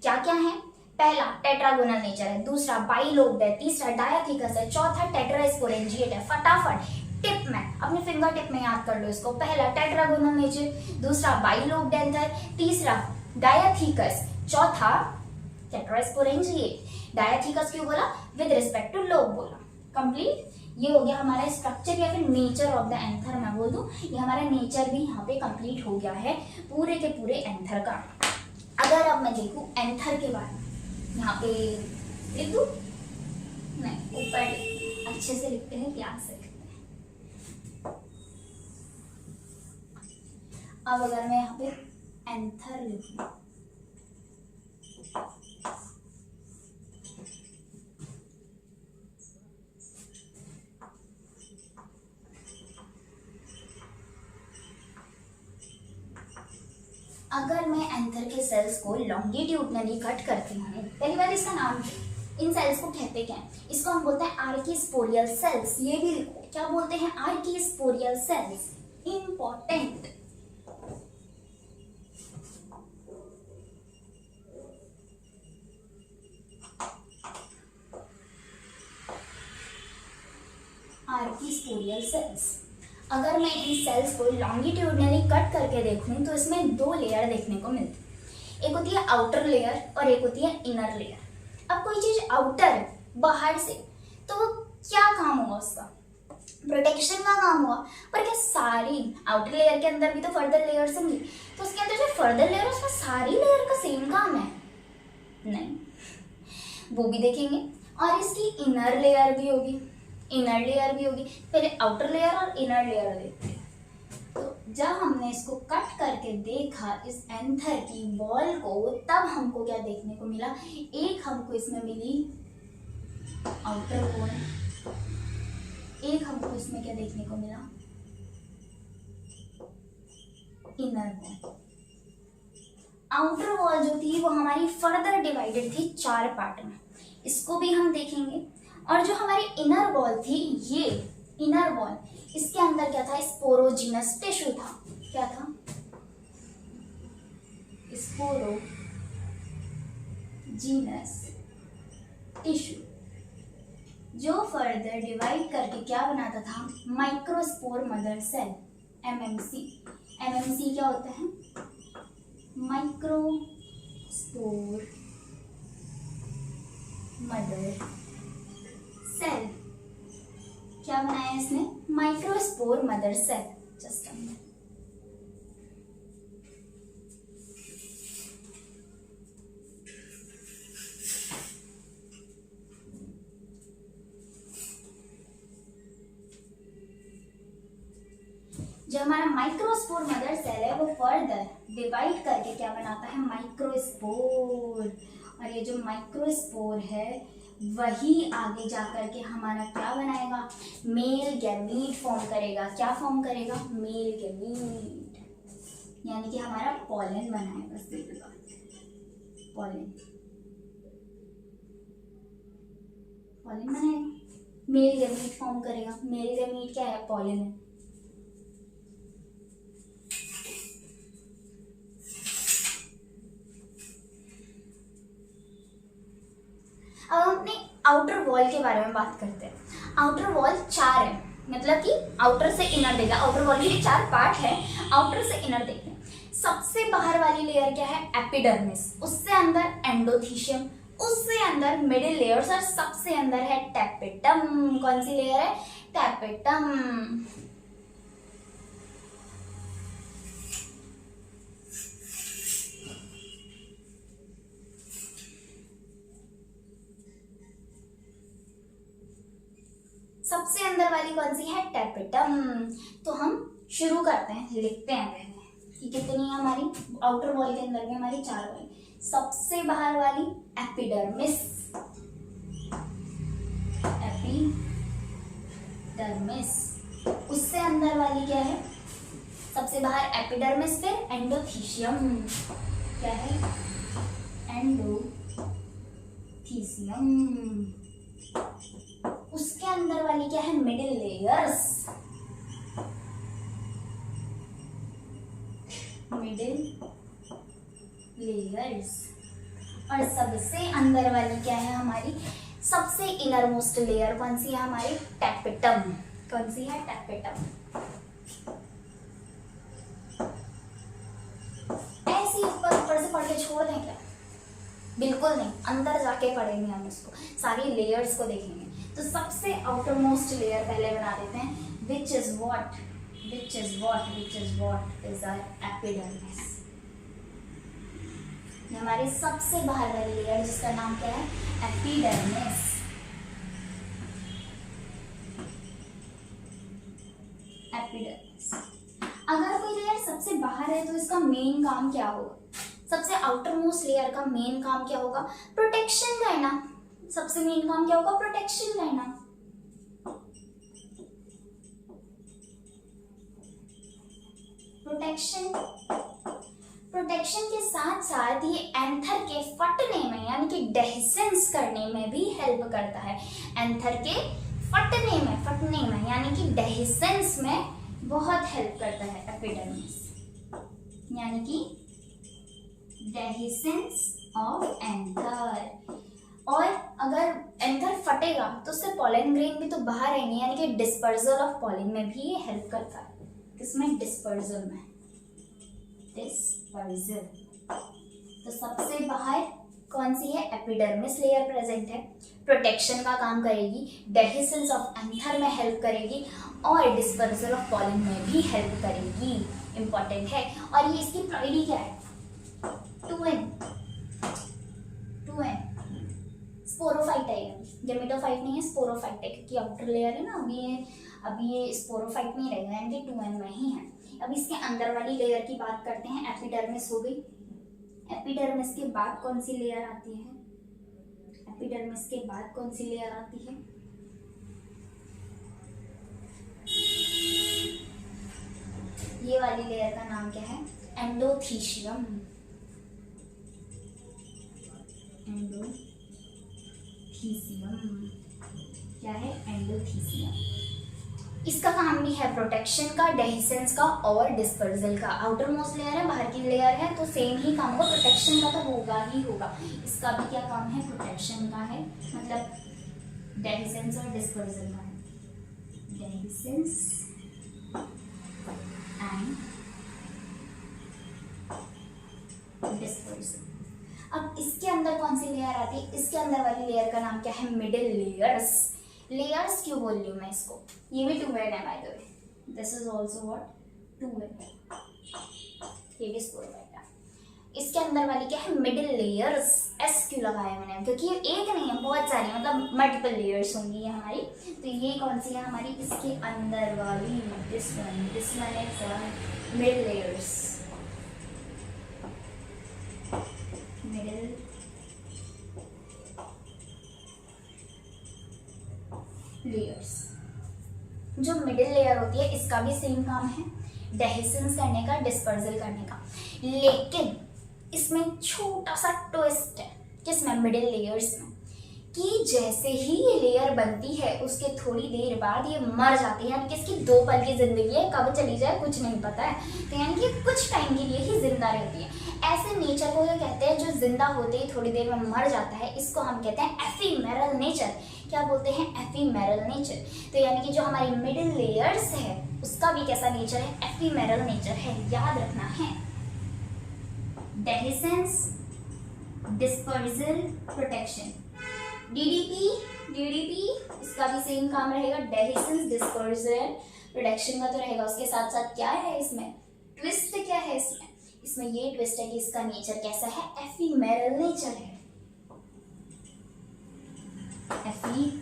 क्या क्या है? पहला टेट्रागोनल नेचर है, दूसरा बाइलोब्ड है, तीसरा डायाथीकस है, चौथा टेट्रास्पोरेंजिएट है। फटाफट टिप में अपने फिंगर टिप में याद कर लो इसको। पहला टेट्रागोनल नेचर, दूसरा बाइलोब्ड एंथर, तीसरा डायाथीकस, चौथा टेट्रास्पोरेंजिएट। डायाथीकस क्यों बोला? विद रिस्पेक्ट टू लोब बोला। कंप्लीट। ये हो गया हमारा स्ट्रक्चर या फिर नेचर ऑफ द एंथर। मैं बोल दूं ये हमारा नेचर भी यहाँ पे कंप्लीट हो गया है पूरे के पूरे एंथर का। अगर अब मैं देखूं एंथर के बारे में, यहाँ पे लिख दूं? नहीं, ऊपर अच्छे से लिखते हैं, प्यार से लिखते हैं। अब अगर मैं यहाँ पे एंथर लिखूं, अगर मैं एंथर के सेल्स को लॉन्गिट्यूडनली कट करती हूँ, पहली बात इसका नाम क्या, इन सेल्स को कहते क्या है, इसको हम बोलते हैं आर्कीस्पोरियल सेल्स। ये भी लिखो, क्या बोलते हैं, आर्कीस्पोरियल सेल्स। इंपॉर्टेंट। आर्कीस्पोरियल सेल्स। अगर मैं इन सेल्स को लॉन्गिट्यूडनली कट करके देखूं तो इसमें दो लेयर देखने को मिलती है, एक होती है आउटर लेयर और एक होती है इनर लेयर। अब कोई चीज आउटर बाहर से, तो वो क्या काम होगा उसका, प्रोटेक्शन का काम हुआ। पर क्या सारी आउटर लेयर के अंदर भी तो फर्दर लेयर्स होंगी, तो उसके अंदर जो फर्दर लेयर उसमें सारी लेयर का सेम काम है? नहीं, वो भी देखेंगे। और इसकी इनर लेयर भी होगी, इनर लेयर भी होगी। पहले आउटर लेयर और इनर लेयर देखते हैं। तो जब हमने इसको कट करके देखा इस एंथर की वॉल को, तब हमको क्या देखने को मिला, एक हमको इसमें मिली आउटर वॉल, एक हमको इसमें क्या देखने को मिला, इनर वॉल। आउटर वॉल जो थी वो हमारी फर्दर डिवाइडेड थी 4 पार्ट में, इसको भी हम देखेंगे। और जो हमारी इनर वॉल थी, ये इनर वॉल, इसके अंदर क्या था, स्पोरोजिनस टिश्यू था। क्या था, स्पोरोजिनस टिश्यू, जो फर्दर डिवाइड करके क्या बनाता था, microspore mother cell, MMC. MMC क्या होता है, माइक्रोस्पोर मदर सेल। क्या बनाया इसने, माइक्रोस्पोर मदर सेल। जस्ट जो हमारा माइक्रोस्पोर मदर सेल है वो फर्दर डिवाइड करके क्या बनाता है, माइक्रोस्पोर। और ये जो माइक्रोस्पोर है वही आगे जाकर के हमारा क्या बनाएगा, मेल गैमीट फॉर्म करेगा। क्या फॉर्म करेगा, मेल गैमीट, यानी कि हमारा पॉलन बनाएगा। सिर्फ पॉलन, पॉलन बनाएगा, मेल गैमीट फॉर्म करेगा। मेल गैमीट क्या है, पॉलन है। अब हम अपने आउटर वॉल के बारे में बात करते हैं। आउटर वॉल 4 है, मतलब कि आउटर से इनर देखा, आउटर वॉल के 4 पार्ट है, आउटर से इनर देखते हैं। सबसे बाहर वाली लेयर क्या है, एपिडर्मिस, उससे अंदर एंडोथीशियम, उससे अंदर मिडिल लेयर्स और सबसे अंदर है टैपेटम। कौन सी लेयर है, टैपेटम। सबसे अंदर वाली कौन सी है, टैपेटम। तो हम शुरू करते हैं, लिखते हैं पहले कि कितनी है हमारी आउटर वॉल के अंदर में, हमारी 4 वाली। सबसे बाहर वाली एपिडर्मिस, एपिडर्मिस। उससे अंदर वाली क्या है, सबसे बाहर एपिडर्मिस, फिर एंडोथीशियम। क्या है, एंडोथीशियम। उसके अंदर वाली क्या है, मिडिल लेयर्स, मिडिल लेयर्स। और सबसे अंदर वाली क्या है हमारी, सबसे इनर मोस्ट लेयर कौन सी है हमारी, टैपेटम। कौन सी है, टैपेटम। ऐसी ऊपर ऊपर से पढ़ के छोड़ दें क्या, बिल्कुल नहीं, अंदर जाके पढ़ेंगे हम इसको, सारी लेयर्स को देखेंगे। तो सबसे आउटर मोस्ट लेयर पहले बना देते हैं, which is what is our epidermis. ये हमारी सबसे बाहर वाली लेयर जिसका नाम क्या है, एपिडर्मिस। एपिडर्मिस। अगर कोई लेयर सबसे बाहर है तो इसका मेन काम क्या होगा, सबसे आउटर मोस्ट लेयर का मेन काम क्या होगा, प्रोटेक्शन करना। सबसे मेन काम क्या होगा, प्रोटेक्शन करना। प्रोटेक्शन के साथ साथ ये एंथर के फटने में यानी कि डेहिसेंस करने में भी हेल्प करता है। एंथर के फटने में यानी कि डेहिसेंस में बहुत हेल्प करता है एपिडर्मिस, यानी कि डेहिसेंस ऑफ एंथर। और अगर एंथर फटेगा तो उससे पॉलन ग्रेन भी तो बाहर आएंगे, यानी कि डिस्पर्जल ऑफ पॉलन में भी ये हेल्प करता है। किसमें? डिस्पर्जल में। डिस्पर्जल तो सबसे बाहर कौन सी है? एपिडर्मिस लेयर प्रेजेंट है, प्रोटेक्शन का काम करेगी, डेहिसेंस ऑफ एंथर में हेल्प करेगी और डिस्पर्जल ऑफ पॉलन में भी हेल्प करेगी। इंपॉर्टेंट है। और ये इसकी प्रायोरिटी क्या है? 2n स्पोरोफाइट है, गेमेटोफाइट नहीं है, स्पोरोफाइट है, क्योंकि आउटर लेयर है ना। अभी ये स्पोरोफाइट नहीं रहेगा, यानी कि 2n में ही है। अब इसके अंदर वाली लेयर की बात करते हैं। एपिडर्मिस हो गई। एपिडर्मिस के बाद कौन सी लेयर आती है? एपिडर्मिस के बाद कौन सी लेयर आती है? ये वाली लेयर का नाम क्या है? एंडोथीशियम। क्या है? एंडोथीसियम। इसका काम भी है प्रोटेक्शन का, डेहिसेंस का और डिस्पर्जल का। आउटर मोस्ट लेयर है, बाहर की लेयर है, तो सेम ही काम होगा। प्रोटेक्शन का तो होगा ही होगा। इसका भी क्या काम है? प्रोटेक्शन का है, मतलब डेहिसेंस और डिस्पर्जल का है। Dehiscence and dispersal. अब इसके अंदर कौन सी लेयर आती है? इसके अंदर वाली लेयर का नाम क्या है? Middle layers. लेयर्स क्यों बोल रही हूँ मैं इसको? ये भी 2n है by the way. This is also what? 2n। ये भी स्पोरोफाइट है। इसके अंदर वाली क्या है? Middle layers. s क्यों लगाया मैंने? क्योंकि एक नहीं है, बहुत सारी, मतलब मल्टीपल लेयर्स होंगी ये हमारी। तो ये कौन सी है हमारी? इसके अंदर वाली this one is middle layers. Middle layers. जो मिडिल लेयर होती है इसका भी सेम काम है, डेहिसेंस करने का, डिस्पर्जल करने का। लेकिन इसमें छोटा सा ट्विस्ट है। किसमें? मिडिल लेयर्स में, कि जैसे ही ये लेयर बनती है उसके थोड़ी देर बाद ये मर जाती है। यानी कि इसकी 2 पल की जिंदगी है, कब चली जाए कुछ नहीं पता है। तो यानी कि कुछ टाइम के लिए ही जिंदा रहती है। ऐसे नेचर को जो कहते हैं, जो जिंदा होते ही थोड़ी देर में मर जाता है, इसको हम कहते हैं एफीमेरल नेचर। क्या बोलते हैं? Ephemeral nature. तो यानी कि जो हमारी मिडिल लेयर्स है उसका भी कैसा नेचर है? एफीमेरल नेचर है। याद रखना है, डेहिसेंस, डिस्पर्जल, प्रोटेक्शन। डीडीपी इसका भी सेम काम रहेगा, डेहिसेंस, डिस्पर्जल, प्रोटेक्शन का तो रहेगा। उसके साथ साथ क्या है इसमें? ट्विस्ट क्या है इसमें? इसमें ये ट्विस्ट है कि इसका नेचर कैसा है? एफीमेरल नेचर है। एफीमेरल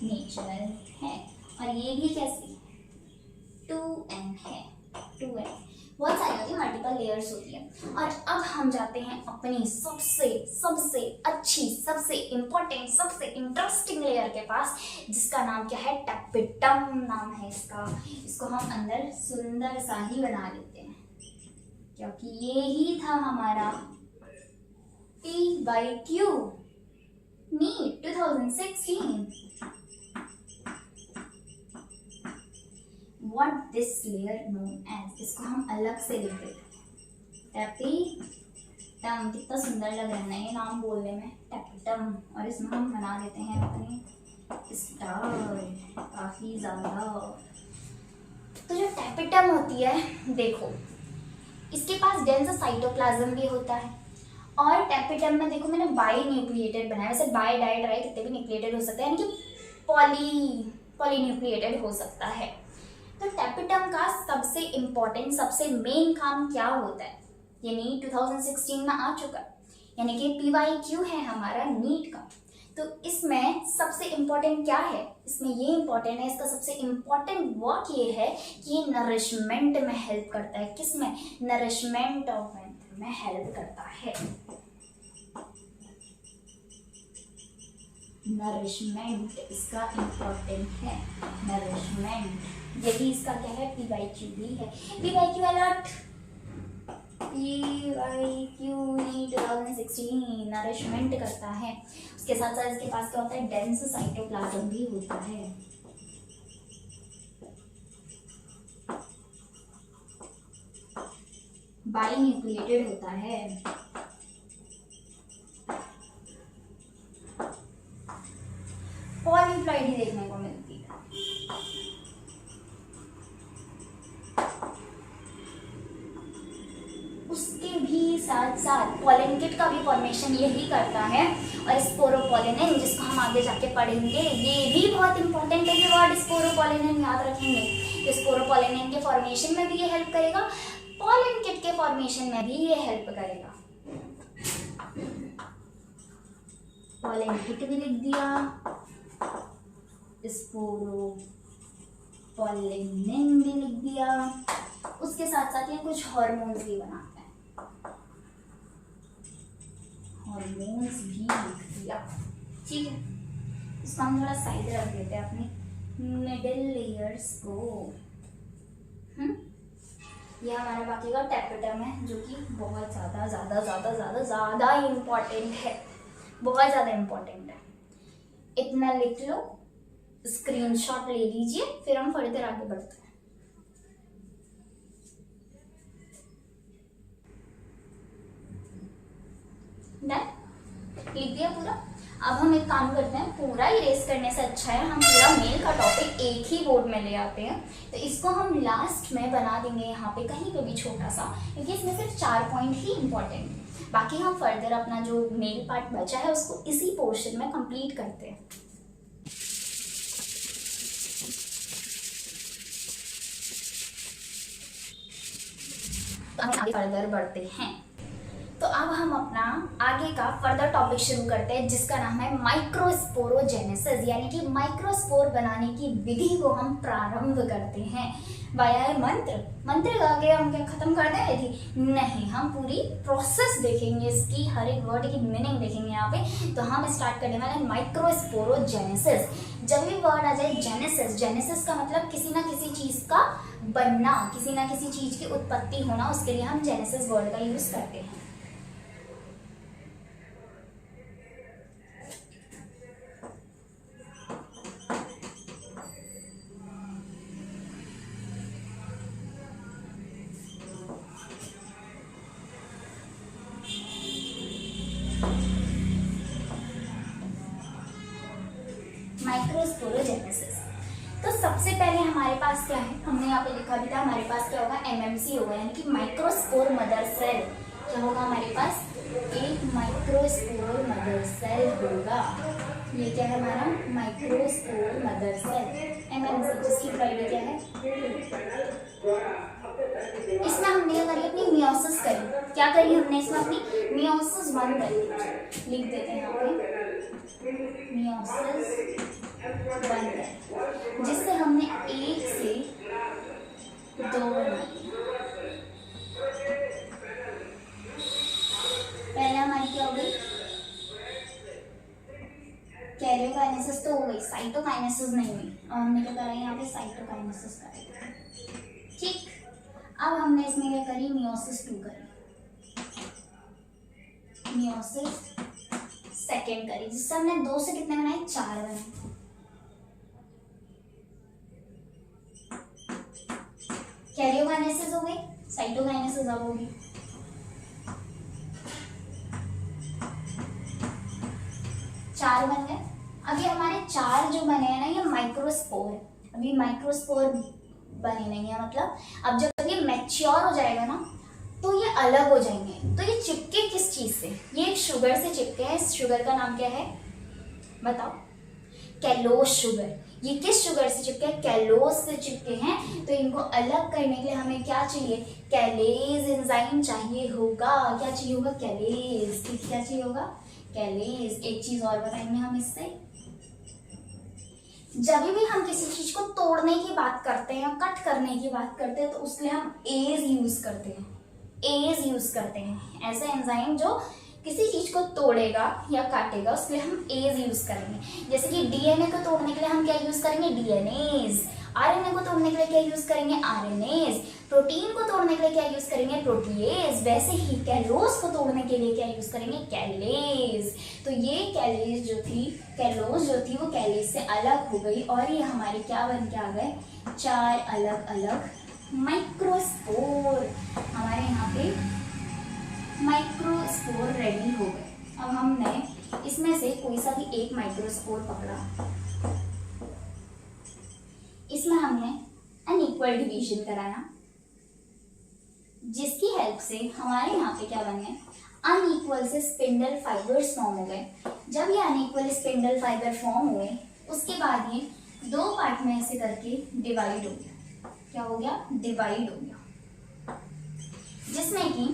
नेचर है। और ये भी कैसी? 2n है। 2n बहुत सारी होती है, मल्टीपल लेयर्स होती है। और अब हम जाते हैं अपनी सबसे अच्छी, सबसे इंपॉर्टेंट, सबसे इंटरेस्टिंग लेयर के पास, जिसका नाम क्या है? टैपेटम नाम है इसका। इसको हम अंदर सुंदर सा ही बना लेते हैं, क्योंकि ये ही था हमारा P/Q NEET 2016। What this layer known as, इसको हम अलग से लिखते हैं टैपेटम। कितना सुंदर लग रहा है ना ये नाम बोलने में, टैपेटम। और इसमें हम बना देते हैं अपने स्टार काफी ज्यादा। तो जो टैपेटम होती है, देखो इसके पास डेंस साइटोप्लाज्म भी होता है। और टैपेटम में देखो मैंने बाई न्यूक्लिएटेड बनाया। वैसे बाई डाई ट्राई कितने भी न्यूक्लिएटेड हो सकता है, यानी कि पॉलीन्यूक्लिएटेड हो सकता है। तो टैपेटम का सबसे इम्पोर्टेंट, सबसे मेन काम क्या होता है? ये नीट 2016 में आ चुका है, यानी कि PYQ है हमारा नीट का। तो इसमें सबसे इम्पोर्टेंट क्या है? इसमें ये इम्पोर्टेंट है, इसका सबसे इम्पोर्टेंट वर्क ये है कि ये नरिशमेंट में हेल्प करता है। किसमें? नरिशमेंट ऑफ एंथर में हेल्प करता है। नरिशमेंट इसका इम्पोर्टेंट है, नरिशमेंट। यही इसका क्या है, PYQ भी है। PYQ अलर्ट, PYQ 2016 नरिशमेंट करता है। उसके साथ साथ इसके पास क्या होता है, डेंस साइटोप्लाज्म भी होता है। बाइन्यूक्लिएटेड होता है। पॉलीप्लॉइड ही देखने को मिलती है। उसके भी साथ साथ पॉलन किट का भी फॉर्मेशन यही करता है। और स्पोरोपोलेनिन जिसको हम आगे जाके पढ़ेंगे, ये भी बहुत इंपॉर्टेंट है। ये वर्ड स्पोरोपोलेनिन याद रखेंगे। स्पोरोपोलेनिन के फॉर्मेशन में भी ये हेल्प करेगा, पॉलन किट के फॉर्मेशन में भी ये हेल्प करेगा। पॉलन किट भी लिख दिया, स्पोरोपोलेनिन भी लिख दिया। उसके साथ साथ ये कुछ हार्मोन्स भी बनाते हैं, हार्मोन्स भी लिख दिया। ठीक है, इसको हम थोड़ा साइड रख देते हैं अपनी मिडिल लेयर्स को। यह हमारा बाकी का टैपेटम है, जो कि बहुत ज़्यादा ज़्यादा ज़्यादा ज़्यादा ज़्यादा इम्पॉर्टेंट है, बहुत ज़्यादा इम्पॉर्टेंट है। इतना लिख लो, स्क्रीनशॉट ले लीजिए, फिर हम फर्दर आगे बढ़ते हैं। डन, लिख दिया पूरा। अब हम एक काम करते हैं, पूरा इरेज करने से अच्छा है हम पूरा मेल का टॉपिक एक ही बोर्ड में ले आते हैं। तो इसको हम लास्ट में बना देंगे यहाँ पे कहीं पे भी छोटा सा, क्योंकि इसमें सिर्फ 4 पॉइंट ही इंपॉर्टेंट है। बाकी हम फर्दर अपना जो मेल पार्ट बचा है उसको इसी पोर्शन में कंप्लीट करते हैं। तो हम आगे फर्दर बढ़ते हैं। तो अब हम अपना आगे का फर्दर टॉपिक शुरू करते हैं, जिसका नाम है माइक्रोस्पोरोजेनेसिस, यानी कि माइक्रोस्पोर बनाने की विधि को हम प्रारंभ करते हैं। वाया मंत्र गा के हम क्या खत्म कर दें थी? नहीं, हम पूरी प्रोसेस देखेंगे, इसकी हर एक वर्ड की मीनिंग देखेंगे यहाँ पे। तो हम स्टार्ट करने वाले हैं माइक्रोस्पोरोजेनेसिस। जब भी वर्ड आ जाए जेनेसिस, जेनेसिस का मतलब किसी ना किसी चीज का बनना, किसी ना किसी चीज की उत्पत्ति होना, उसके लिए हम जेनेसिस वर्ड का यूज करते हैं। माइक्रोस्पोरोजेनेसिस। तो सबसे पहले हमारे पास क्या है, हमने यहाँ पे लिखा भी था, हमारे पास क्या होगा, MMC होगा, यानी कि माइक्रोस्पोर मदर सेल। क्या होगा हमारे पास, एक माइक्रोस्पोर मदर सेल होगा। ये क्या है हमारा माइक्रोस्पोर मदर सेल, MMC, जिसकी पढ़ाई क्या है। इसमें हमने क्या करी, अपनी मियोसिस करी। क्या करी हमने इसमें, अपनी मियोसिस 1 करी। लिख देते हैं यहाँ पे मियोसिस 1, जिससे हमने 1 से 2 बनाई। पहले हमारी क्या हो गई, कैरियोकाइनेसिस तो हो गई, साइटोकाइनेसिस नहीं हुई। और हमने क्या करा यहाँ पे, साइटोकाइनेसिस करा। ठीक, अब हमने इसमें क्या करी, मियोसिस 2 करी, मियोसिस 2 करी, जिससे हमने 2 से कितने बनाए, 4 बनाए। कैरियोकाइनेसिस हो गई, साइटोकाइनेसिस अब होगी। चार बन गए। अभी हमारे 4 जो बने हैं ना, ये माइक्रोस्पोर है। अभी माइक्रोस्पोर बने नहीं है, मतलब अब जब ये मैच्योर हो जाएगा ना, तो ये अलग हो जाएंगे। तो ये चिपके किस चीज से, ये शुगर से चिपके हैं। इस शुगर का नाम क्या है बताओ, कैलोस शुगर। ये किस शुगर से चिपके हैं, कैलोस से चिपके हैं। तो इनको अलग करने के लिए हमें क्या चाहिए, कैलेज एंजाइम चाहिए होगा। क्या चाहिए होगा, कैलेज। क्या चाहिए होगा, कैलेज। एक चीज और बताएंगे हम इससे, जब भी हम किसी चीज को तोड़ने की बात करते हैं, कट करने की बात करते हैं, तो उसके लिए हम एज यूज करते हैं। एज यूज करते हैं, ऐसे एंजाइम जो किसी चीज को तोड़ेगा या काटेगा उसके लिए हम एज यूज करेंगे। जैसे कि डीएनए को तोड़ने के लिए हम क्या यूज करेंगे, डीएनएज। आरएनए को तोड़ने के लिए क्या यूज करेंगे, आरएनएज। प्रोटीन को तोड़ने के लिए क्या यूज करेंगे, प्रोटीएज। वैसे ही कैलोज को तोड़ने के लिए क्या यूज करेंगे, कैलेज। तो ये कैलोज जो थी वो कैलेज से अलग हो गई और ये हमारे क्या बन के आ गए, 4 अलग अलग माइक्रोस्पोर। हमारे यहाँ पे माइक्रोस्पोर रेडी हो गए। अब हमने इसमें से कोई सा भी एक माइक्रोस्पोर पकड़ा, इसमें हमने अनइक्वल डिवीजन कराया, जिसकी हेल्प से हमारे यहाँ पे क्या बने, अनइक्वल से स्पिंडल फाइबर्स फॉर्म हो गए। जब ये अनइक्वल स्पिंडल फाइबर फॉर्म हुए उसके बाद ये 2 पार्ट में ऐसे करके डिवाइड हो गया। क्या हो गया, डिवाइड हो गया। जिसमें कि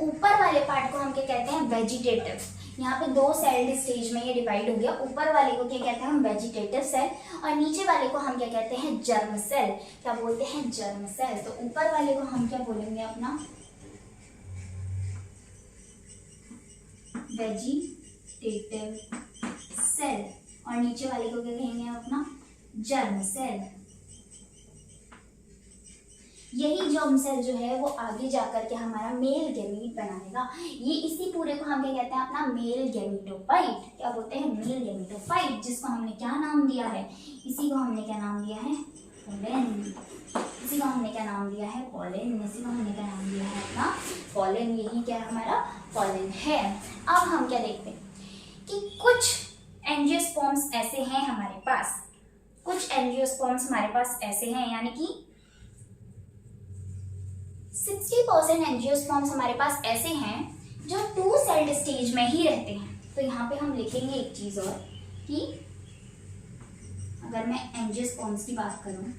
ऊपर वाले पार्ट को हम क्या कहते हैं, वेजिटेटिव। यहाँ पे 2 सेल्ड स्टेज में ये डिवाइड हो गया। ऊपर वाले को क्या कहते हैं हम, वेजिटेटिव सेल, और नीचे वाले को हम क्या कहते हैं, जर्म सेल। क्या बोलते हैं, जर्म सेल। तो ऊपर वाले को हम क्या बोलेंगे अपना, वेजिटेटिव सेल, और नीचे वाले को क्या कहेंगे अपना, जर्म सेल। यही जर्म सेल जो है वो आगे जाकर के हमारा मेल गैमीट बनाएगा। ये इसी पूरे को हम क्या कहते हैं अपना, मेल गैमीटोफाइट। क्या बोलते हैं, मेल गैमीटोफाइट, जिसको हमने क्या नाम दिया है, इसी को हमने क्या नाम दिया है, पोलन। इसी को हमने क्या नाम दिया है, पोलन। इसी को हमने क्या नाम दिया है अपना, पोलन। यही क्या हमारा पोलन है। अब हम क्या देखते हैं कि कुछ एंजियोस्पर्म्स ऐसे हैं हमारे पास, कुछ एंजियोस्पर्म्स हमारे पास ऐसे हैं, यानी कि 60% एंजियोस्पर्म्स हमारे पास ऐसे हैं जो 2 सेल्ड स्टेज में ही रहते हैं। तो यहाँ पे हम लिखेंगे एक चीज और कि अगर मैं एंजियोस्पर्म्स की बात करूं,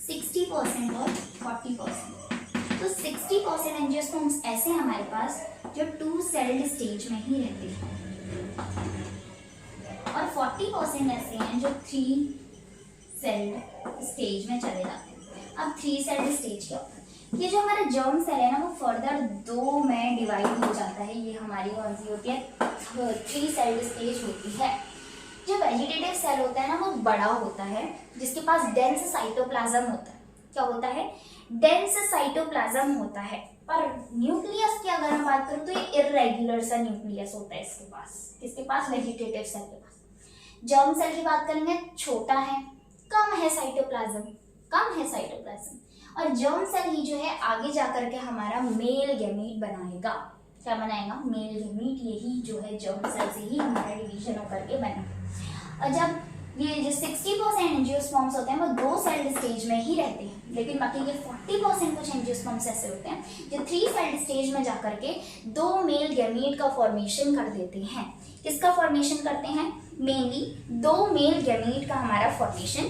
60% और 40%। तो 60% एंजियोस्पर्म्स ऐसे हैं हमारे पास जो 2 सेल्ड स्टेज में ही रहते हैं, और 40% ऐसे हैं जो 3 सेल्ड स्टेज में चले जाते हैं। अब 3 सेल्ड स्टेज क्या होता है, ये जो हमारा जर्म सेल है ना वो फर्दर 2 में डिवाइड हो जाता है। ये हमारी कौन सी होती है, 3 सेल्ड स्टेज होती है। जो वेजिटेटिव सेल होता है ना वो बड़ा होता है, जिसके पास डेंस साइटोप्लाज्म होता है। क्या होता है, डेंस साइटोप्लाज्म होता है। पर न्यूक्लियस की अगर हम बात करूं तो ये इर्रेगुलर सा न्यूक्लियस होता है इसके पास। किसके पास, वेजिटेटिव सेल के पास। जर्म सेल की बात करेंगे, छोटा है, कम है साइटोप्लाज्म, और जर्म सेल ही जो है आगे जाकर के हमारा मेल गैमीट बनाएगा। क्या बनाएगा, मेल गैमीट। यही जो है जर्म सेल से ही हमारा डिवीजन होकर के बनेगा। और जब ये जो 60% एंजियोस्पर्म्स होते हैं वो 2 सेल्ड स्टेज में ही रहते हैं, लेकिन बाकी के 40% कुछ एंजियोस्पर्म्स ऐसे होते हैं जो 3 सेल्ड स्टेज में जाकर के 2 मेल गैमीट का फॉर्मेशन कर देते हैं। किसका फॉर्मेशन करते हैं, मेनली 2 मेल गैमीट का हमारा फॉर्मेशन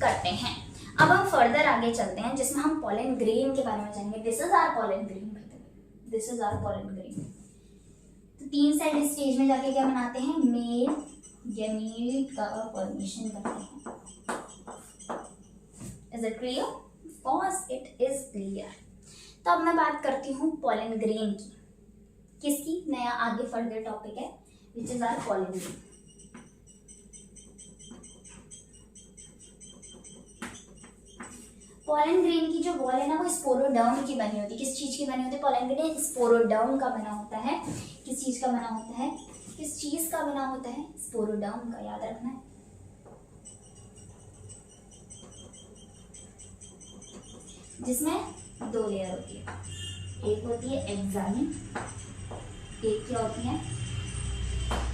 करते हैं। अब हम फर्दर आगे चलते हैं जिसमें हम पोलन ग्रेन के बारे में जानेंगे। This is our pollen grain, this is our pollen grain. तो 3 सेल्ड स्टेज में जाके क्या बनाते हैं, मेल गैमीट का फॉर्मेशन करते हैं। Is it clear? Of course it is clear. तो अब मैं बात करती हूँ पोलन ग्रेन की। किसकी, नया आगे फर्दर टॉपिक है which is our pollen grain. Pollen grain की जो वॉल है ना वो स्पोरोडर्म की बनी होती है। किस चीज की बनी होती है, पोलन ग्रेन स्पोरोडर्म का बना होता है। किस चीज का बना होता है, किस चीज का बना होता है, स्पोरोडर्म का, याद रखना है। जिसमें 2 लेयर होती है, एक होती है एक्साइन, एक क्या होती है,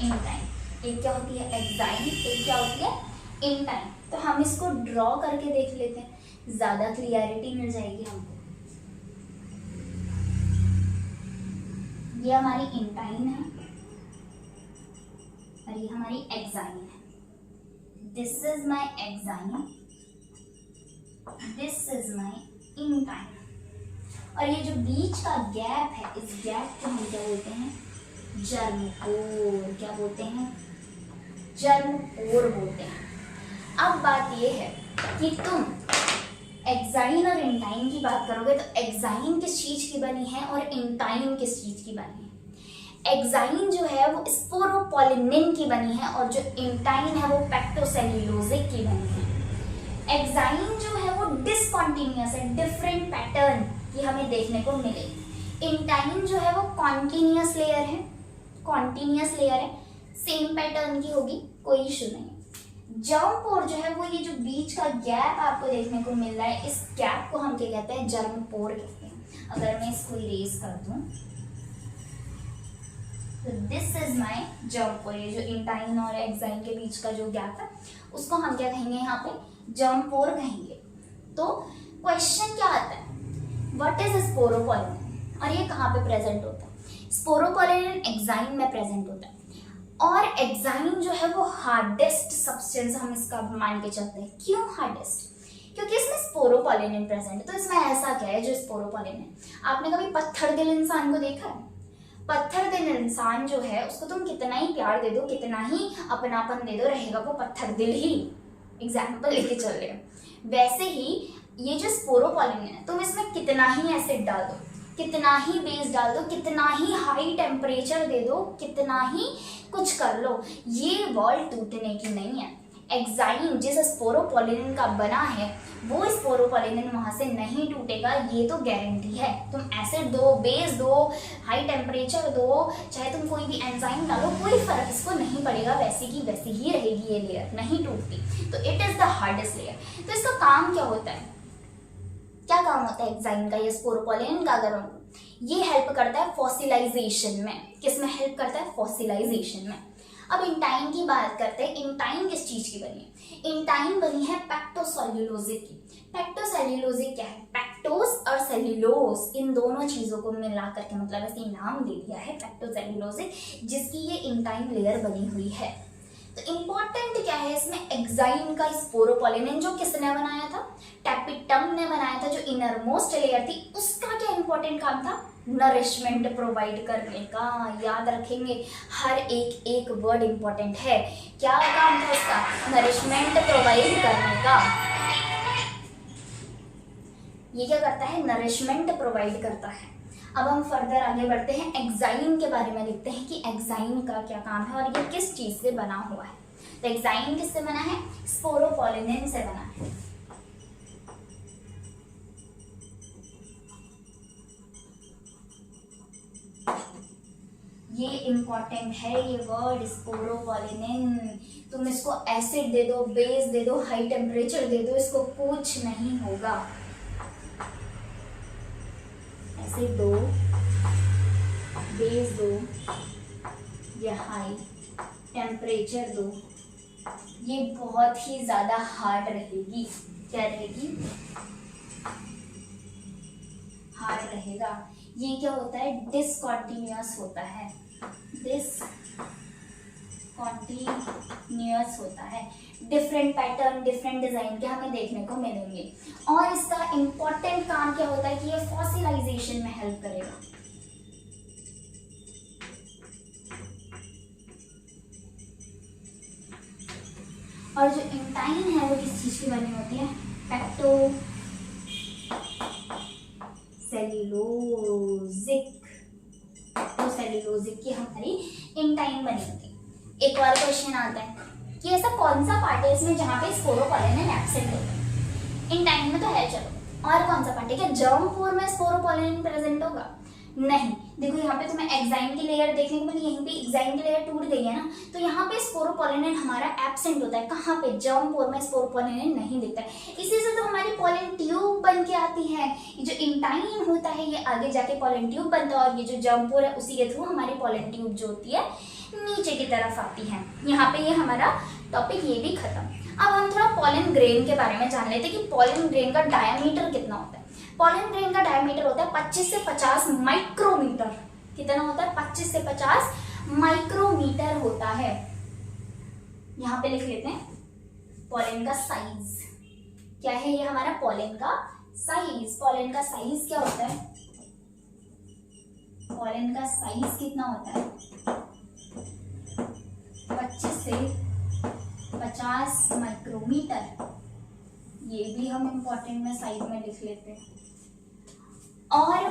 इंटाइन। एक क्या होती है एक्साइन, एक क्या होती है इंटाइन। तो हम इसको ड्रॉ करके देख लेते हैं, ज्यादा क्लियरिटी मिल जाएगी हमको। ये हमारी इंटाइन है और ये हमारी एक्साइन है। This is my exine, this is my intine. और ये जो बीच का गैप है, इस गैप को हम क्या बोलते हैं, जर्मपोर। क्या बोलते हैं, जर्मपोर बोलते हैं। अब बात ये है कि तुम एक्साइन और इंटाइन की बात करोगे तो एक्साइन किस चीज की बनी है और इंटाइन किस चीज की बनी है। एक्साइन जो है वो स्पोरोपोलिनिन की बनी है और जो इंटाइन है वो पेक्टोसेल्यूलोजिक की बनी है। एक्साइन जो है वो डिसकंटिन्यूअस है, डिफरेंट पैटर्न की हमें देखने को मिलेगी। इंटाइन जो है वो कॉन्टिन्यूअस लेयर है, कॉन्टिन्यूअस लेयर है, सेम पैटर्न की होगी, कोई इशू नहीं। जर्म पोर जो है वो ये जो बीच का गैप आपको देखने को मिल रहा है, इस गैप को हम क्या कहते हैं, जर्म पोर कहते हैं। अगर मैं इसको इरेज कर दूं तो दिस इज माय जर्म पोर। ये जो इंटाइन और एक्साइन के बीच का जो गैप है उसको हम क्या कहेंगे, यहाँ पे जर्म पोर कहेंगे। तो क्वेश्चन क्या आता है, व्हाट इज स्पोरोपोलिनिन और ये कहाँ पे प्रेजेंट होता है। स्पोरोपोलिनिन एक्साइन में प्रेजेंट होता है और एक्साइन जो है वो हार्डेस्ट सब्सटेंस हम इसका मान के चलते हैं। क्यों हार्डेस्ट? क्योंकि इसमें स्पोरोपोलिनिन प्रेजेंट है। तो इसमें ऐसा क्या है जो स्पोरोपोलिनिन, आपने कभी पत्थर दिल इंसान को देखा है? पत्थर दिल इंसान जो है उसको तुम कितना ही प्यार दे दो, कितना ही अपनापन दे दो, रहेगा वो पत्थर दिल ही। एग्जाम्पल लेके चल रहे हैं। वैसे ही ये जो स्पोरोपोलिनिन है, तुम इसमें कितना ही एसिड डाल दो, कितना ही बेस डाल दो, कितना ही हाई टेम्परेचर दे दो, कितना ही कुछ कर लो, ये वॉल टूटने की नहीं है। एक्साइन जिस स्पोरोपोलिनिन का बना है वो स्पोरोपोलिनिन वहां से नहीं टूटेगा, ये तो गारंटी है। तुम एसिड दो, बेस दो, हाई टेम्परेचर दो, चाहे तुम कोई भी एंजाइम डालो, कोई फर्क इसको नहीं पड़ेगा, वैसी की वैसी ही रहेगी ये लेयर, नहीं टूटती। तो it is the hardest layer. तो इसका काम क्या होता है, क्या काम होता है एक्साइन का या स्पोरोपोलिनिन का? अगर ये हेल्प करता है फॉसिलाइजेशन में। किस में हेल्प करता है? फॉसिलाइजेशन में। अब इंटाइन की बात करते हैं। इंटाइन किस चीज की बनी है? इंटाइन बनी है पेक्टोसेल्यूलोजिक की। पेक्टोसेल्यूलोजिक क्या है? पेक्टोस और सेल्यूलोज, इन दोनों चीजों को मिला करके मतलब ऐसे नाम दे दिया है पेक्टोसेल्यूलोजिक, जिसकी ये इंटाइन लेयर बनी हुई है। तो इम्पोर्टेंट क्या है इसमें, एक्साइन का स्पोरोपोलिनिन जो किसने बनाया था? टैपिटम ने बनाया था। जो इनर मोस्ट लेयर थी उसका क्या इंपॉर्टेंट काम था? नरिशमेंट प्रोवाइड करने का। याद रखेंगे, हर एक वर्ड इंपॉर्टेंट है। क्या काम था उसका? नरिशमेंट प्रोवाइड करने का। ये क्या करता है? नरिशमेंट प्रोवाइड करता है। अब हम फर्दर आगे बढ़ते हैं, एक्साइन के बारे में लिखते हैं कि एक्साइन का क्या काम है और ये किस चीज से बना हुआ है। तो एक्साइन किससे बना है? स्पोरोपोलिनिन से बना है। ये इंपॉर्टेंट है ये वर्ड स्पोरोपोलिनिन। तुम इसको एसिड दे दो, बेस दे दो, हाई टेम्परेचर दे दो, इसको कुछ नहीं होगा। एसिड दो, बेस दो या हाई टेम्परेचर दो, ये बहुत ही ज्यादा हार्ड रहेगी। क्या रहेगी? हार्ड रहेगा। ये क्या होता है? डिसकंटिन्यूअस होता है। डिसकंटिन्यूअस होता है। डिफरेंट पैटर्न, डिफरेंट डिजाइन के हमें देखने को मिलेंगे। और इसका इंपॉर्टेंट काम क्या होता है कि ये फॉसिलाइजेशन में हेल्प करेगा। और जो इंटाइन है वो किस चीज की बनी होती है? पेक्टोसेल्यूलोजिक। पेक्टोसेल्यूलोजिक की हमारी इंटाइन बनी होती है। एक और क्वेश्चन आता है कि ऐसा कौन सा पार्ट है इसमें जहाँ पे स्पोरोपोलिनिन एब्सेंट होता है? इंटाइन में तो है, चलो, और कौन सा पार्ट है? क्या जर्म पोर में स्पोरोपोलिनिन प्रेजेंट होगा? नहीं। देखो यहाँ पे तुम्हें एक्साइन की लेयर देखने को मिली, यहीं पे एक्साइन की लेयर टूट गई है ना, तो यहाँ पे स्पोरोपोलिनिन हमारा एब्सेंट होता है। कहाँ पे? जर्म पोर में स्पोरोपोलिनिन नहीं दिखता है। इसी से तो हमारी पोलन ट्यूब बन के आती है। ये जो इंटाइन होता है ये आगे जाके पोलन ट्यूब बनता है और ये जो जर्म पोर है उसी के थ्रू हमारी पोलन ट्यूब जो होती है नीचे की तरफ आती है। यहाँ पे ये हमारा टॉपिक ये भी खत्म। अब हम थोड़ा पोलन ग्रेन के बारे में जान लेते हैं कि पोलन ग्रेन का डायमीटर कितना होता है। पोलन ग्रेन का डायमीटर होता है 25 से 50 माइक्रोमीटर। कितना होता है? 25 से 50 माइक्रोमीटर होता है। यहां पे लिख लेते हैं पोलन का साइज क्या है। ये हमारा पोलन का साइज। पोलन का साइज क्या होता है? पोलन का साइज कितना होता है? 25 से 50 माइक्रोमीटर। ये भी हम इम्पोर्टेंट में साइड में लिख लेते हैं। और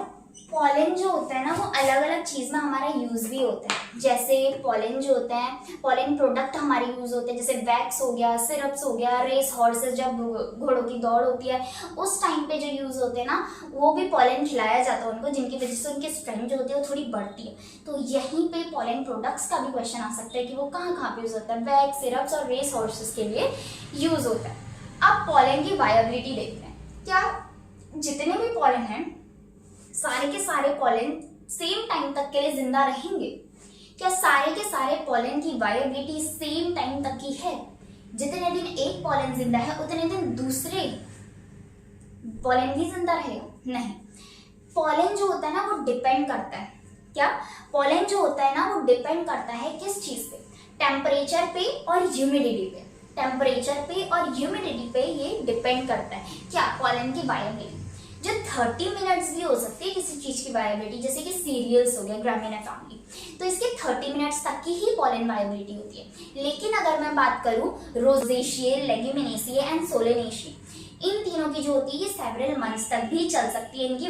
पॉलन जो होता है ना वो अलग अलग चीज में हमारा यूज भी होता है। जैसे पॉलन जो होता है, पॉलन प्रोडक्ट हमारे यूज होते हैं, जैसे वैक्स हो गया, सिरप्स हो गया, रेस हॉर्सेस जब घोड़ों की दौड़ होती है उस टाइम पे जो यूज होते हैं ना वो भी पॉलन खिलाया जाता है उनको, जिनकी वजह से उनकी स्ट्रेंथ जो होती है वो थोड़ी बढ़ती है। तो यहीं पे पॉलन प्रोडक्ट्स का भी क्वेश्चन आ सकता है कि वो कहाँ कहाँ पे यूज होता है। वैक्स, सिरप्स और रेस हॉर्सेस के लिए यूज होता है। अब पॉलन की वायबिलिटी देखते हैं। क्या जितने भी पॉलन हैं सारे के सारे पॉलन सेम टाइम तक के लिए जिंदा रहेंगे? क्या सारे के सारे पॉलन की वायबिलिटी सेम टाइम तक की है? जितने दिन एक पॉलन जिंदा है उतने दिन दूसरे पॉलन भी जिंदा रहेगा? नहीं। पॉलन जो होता है ना वो डिपेंड करता है, क्या पॉलन जो होता है ना वो डिपेंड करता है किस चीज पे? टेम्परेचर पे और ह्यूमिडिटी पे। टेम्परेचर पे और ह्यूमिडिटी पे ये डिपेंड करता है क्या पॉलन की वायबिलिटी। जो 30 मिनट्स भी हो सकती है किसी चीज की वायबिलिटी, जैसे कि सीरियल्स हो गया, ग्रामीणा फैमिली, तो इसके 30 मिनट्स तक की ही पॉलन वायबिलिटी होती है। लेकिन अगर मैं बात करूं रोजेशिये, लेग्यूमिनेशिये एंड सोलेनेशिये, इन तीनों की जो होती है ये सेवरल मंथ्स तक भी चल सकती है। इनकी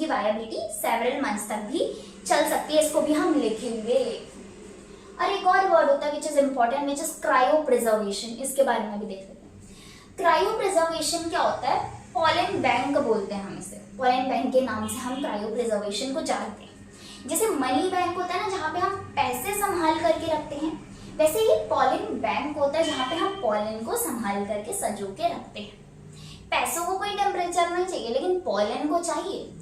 वायबिलिटी सेवरल मंथ्स तक भी चल सकती है। इसको भी हम लिखेंगे। और एक और वर्ड होता है which is important, which is cryo preservation. इसके बारे में भी देख लेते हैं। क्रायो प्रिजर्वेशन क्या होता है? पॉलन बैंक बोलते हैं हम इसे। पॉलन बैंक के नाम से हम क्रायो प्रिजर्वेशन को जानते हैं। जैसे मनी बैंक होता है ना जहाँ पे हम पैसे संभाल करके रखते हैं, वैसे ही पॉलन बैंक होता है जहाँ पे हम पॉलन को संभाल करके सजो के रखते हैं। पैसों को कोई टेम्परेचर नहीं चाहिए लेकिन पॉलन को चाहिए।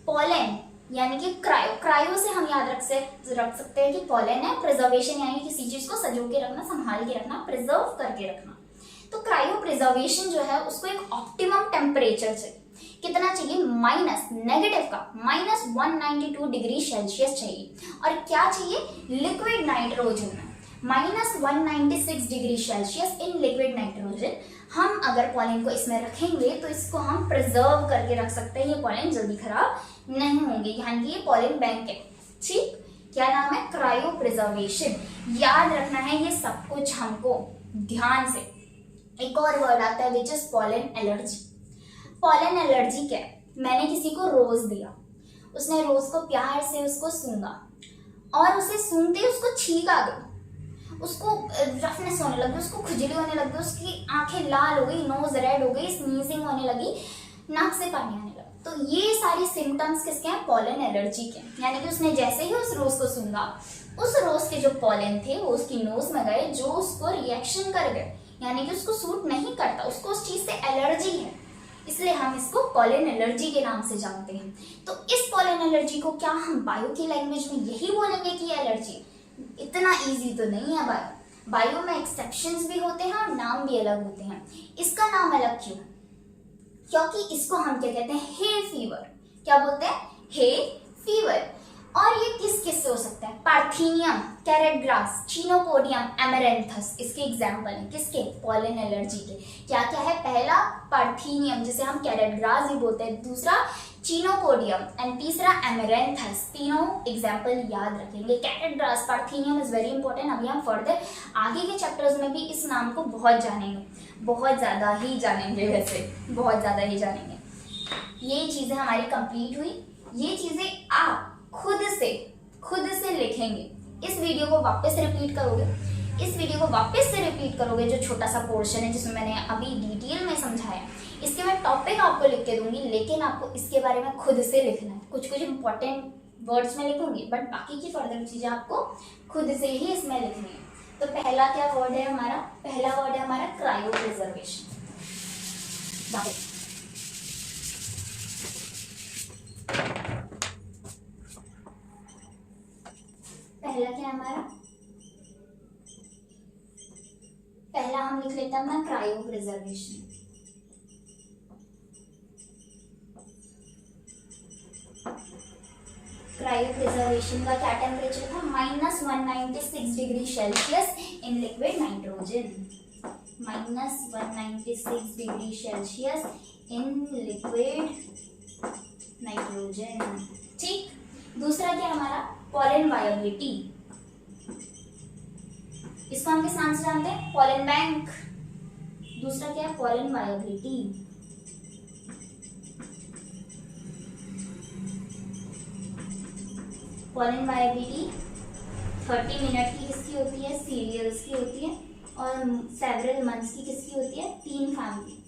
पॉलन यानी कि क्रायो से हम याद रख सकते हैं कि पॉलन है, प्रिजर्वेशन यानी किसी चीज को सजो के रखना, संभाल के रखना, प्रिजर्व करके रखना। तो क्रायो प्रिजर्वेशन जो है उसको एक ऑप्टिमम टेम्परेचर चाहिए। कितना चाहिए? नेगेटिव का -192 डिग्री सेल्सियस चाहिए। और क्या चाहिए? लिक्विड नाइट्रोजन में -196 degree Celsius in liquid nitrogen. हम अगर पॉलन को इसमें रखेंगे तो इसको हम प्रिजर्व करके रख सकते हैं। ये पॉलन जल्दी खराब नहीं होंगे, यानी ये पॉलन बैंक है। ठीक, क्या नाम है? Cryo preservation. याद रखना है ये सब कुछ हमको ध्यान से। एक और वर्ड आता है which is pollen allergy. Pollen allergy क्या है? मैंने किसी को रोज दिया, उसने रोज को प्यार से उसको सूंघा और उसे सूंघते ही उसको छींक आ गई, उसको रफनेस होने लगी, उसको खुजली होने लगी, उसकी आंखें लाल हो गई, नोज रेड हो गई, स्नीजिंग होने लगी, नाक से पानी आने लगा। तो ये सारी सिम्टम्स किसके हैं? पॉलन एलर्जी के। यानी कि उसने जैसे ही उस रोज को सूंघा, उस रोज के जो पॉलन थे वो उसकी नोज में गए, जो उसको रिएक्शन कर गए, यानी कि उसको सूट नहीं करता, उसको उस चीज से एलर्जी है, इसलिए हम इसको पॉलन एलर्जी के नाम से जानते हैं। तो इस पॉलन एलर्जी को क्या हम बायो की लैंग्वेज में यही बोलेंगे कि एलर्जी? इतना इजी तो नहीं है। बायो में एक्सेप्शंस भी होते हैं और नाम भी अलग होते हैं। इसका नाम अलग क्यों? क्योंकि इसको हम क्या कहते हैं? Hay fever. क्या बोलते हैं? Hay fever. और ये किस किस से हो सकता है? पार्थीनियम, कैरेट ग्रास, चिनोपोडियम, एमेरेंथस इसके एग्जाम्पल हैं। किसके? पॉलन एलर्जी के। क्या क्या है? पहला पार्थीनियम जिसे हम कैरेट ग्रास भी बोलते हैं, दूसरा चिनोपोडियम एंड तीसरा एमेरेंथस। तीनों एग्जाम्पल याद रखेंगे। Carrot grass, parthenium is very important. अभी हम फर्दर आगे के चैप्टर्स में भी इस नाम को बहुत जानेंगे, बहुत ज़्यादा ही जानेंगे, वैसे बहुत ज़्यादा ही जानेंगे। ये चीज़ें हमारी कंप्लीट हुई। ये चीज़ें आप खुद से लिखेंगे। इस वीडियो को वापस रिपीट करोगे, जो छोटा सा पोर्शन है जिसमें मैंने अभी डिटेल में समझाया, इसके मैं टॉपिक आपको लिख के दूंगी, लेकिन आपको इसके बारे में खुद से लिखना है। कुछ इंपॉर्टेंट वर्ड्स में लिखूंगी बट बाकी की फर्दर चीजें आपको खुद से ही इसमें लिखनी है। तो पहला क्या वर्ड है हमारा? पहला वर्ड है हमारा क्रायो प्रिजर्वेशन। पहला क्या है हमारा? पहला हम लिख लेते हैं अपना क्रायो प्रिजर्वेशन। क्रायो प्रिजर्वेशन का क्या टेम्परेचर था? -196 degree Celsius in liquid nitrogen. -196 degree Celsius in liquid nitrogen. ठीक, दूसरा क्या हमारा? Pollen viability. इसको हम किस नाम से जानते हैं? Pollen bank. दूसरा क्या है, pollen viability. Pollen viability 30 minute की किसकी होती है, सीरियल्स की होती है, और सेवरल मंथ्स की किसकी होती है, 3 फैमिली।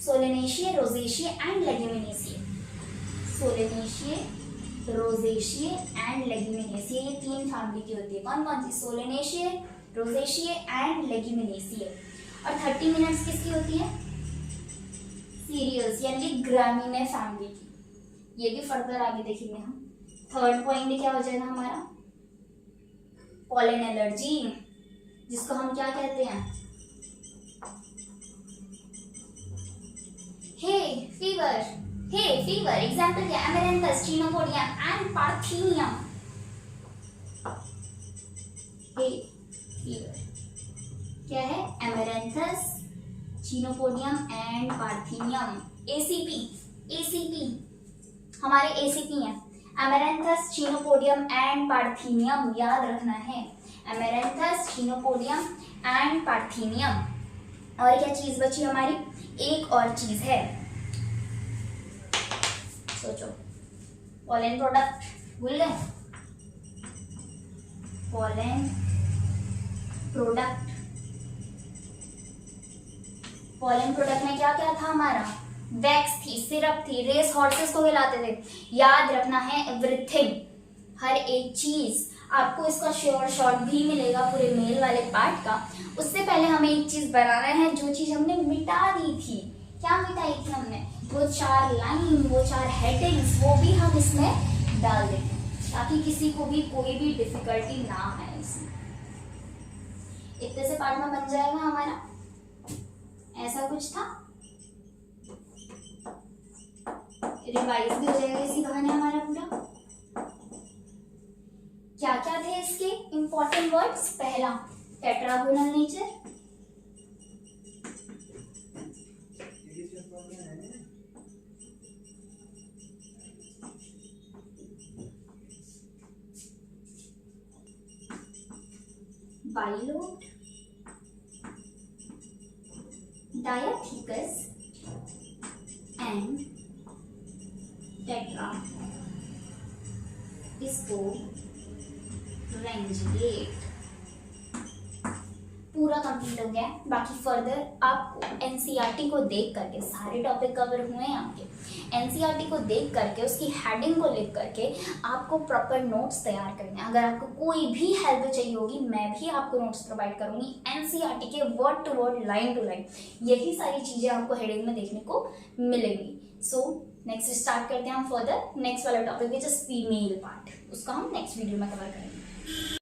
सोलेनेशिये, रोजेशिये एंड लेग्यूमिनेशिये। सोलेनेशिये, रोजेशिये एंड लेग्यूमिनेशिये, ये 3 फैमिली की होती है। कौन कौन सी, सोलेनेशिये, रोजेशिये एंड लेग्यूमिनेशिये। और 30 मिनट्स किसकी होती है, सीरियल्स यानी ग्रामीने फैमिली की। ये भी फर्दर आगे देखेंगे हम। थर्ड पॉइंट क्या हो जाएगा हमारा, पॉलन एलर्जी, जिसको हम क्या कहते हैं, hay fever. Hay fever example क्या, amaranthus, chenopodium and parthenium. Hay fever क्या है, amaranthus, chenopodium and parthenium. ACP, ACP हमारे एसीपी हैं, एमेरेंथस, चिनोपोडियम एंड पार्थेनियम, याद रखना है, एमेरेंथस, चिनोपोडियम एंड पार्थेनियम। और क्या चीज बची हमारी, एक और चीज है, सोचो, पॉलन प्रोडक्ट भूल गए, पॉलन प्रोडक्ट। पॉलन प्रोडक्ट में क्या क्या था हमारा, वैक्स थी, सिरप थी, रेस हॉर्सेस को खिलाते थे। याद रखना है एवरीथिंग, हर एक चीज। आपको इसका श्योर शॉट भी मिलेगा पूरे मेल वाले पार्ट का। उससे पहले हमें एक चीज बनाना है, जो चीज हमने मिटा दी थी। क्या मिटाई थी हमने, वो 4 लाइन, वो 4 हेडिंग्स, वो भी हम इसमें डाल देंगे, ताकि किसी को भी कोई भी डिफिकल्टी ना आए इसमें। इतने से पार्ट में बन जाएगा हमारा, ऐसा कुछ था, रिवाइज भी हो जाएगा इसी बहाने हमारा पूरा। क्या क्या थे इसके इंपॉर्टेंट वर्ड्स, पहला tetragonal nature, bilobed, dithecous and tetrasporangiate. पूरा कंप्लीट हो गया। बाकी फर्दर आपको एनसीईआरटी को देख करके, सारे टॉपिक कवर हुए हैं आपके, एनसीईआरटी को देख करके उसकी हेडिंग को लिख करके आपको प्रॉपर नोट्स तैयार करने हैं। अगर आपको कोई भी हेल्प चाहिए होगी, मैं भी आपको नोट्स प्रोवाइड करूंगी एनसीईआरटी के word to word, line to line. यही सारी चीजें आपको हेडिंग में देखने को मिलेंगी। सो नेक्स्ट स्टार्ट करते हैं हम फर्दर। नेक्स्ट वाला topic which is female part, उसका हम नेक्स्ट वीडियो में कवर करेंगे।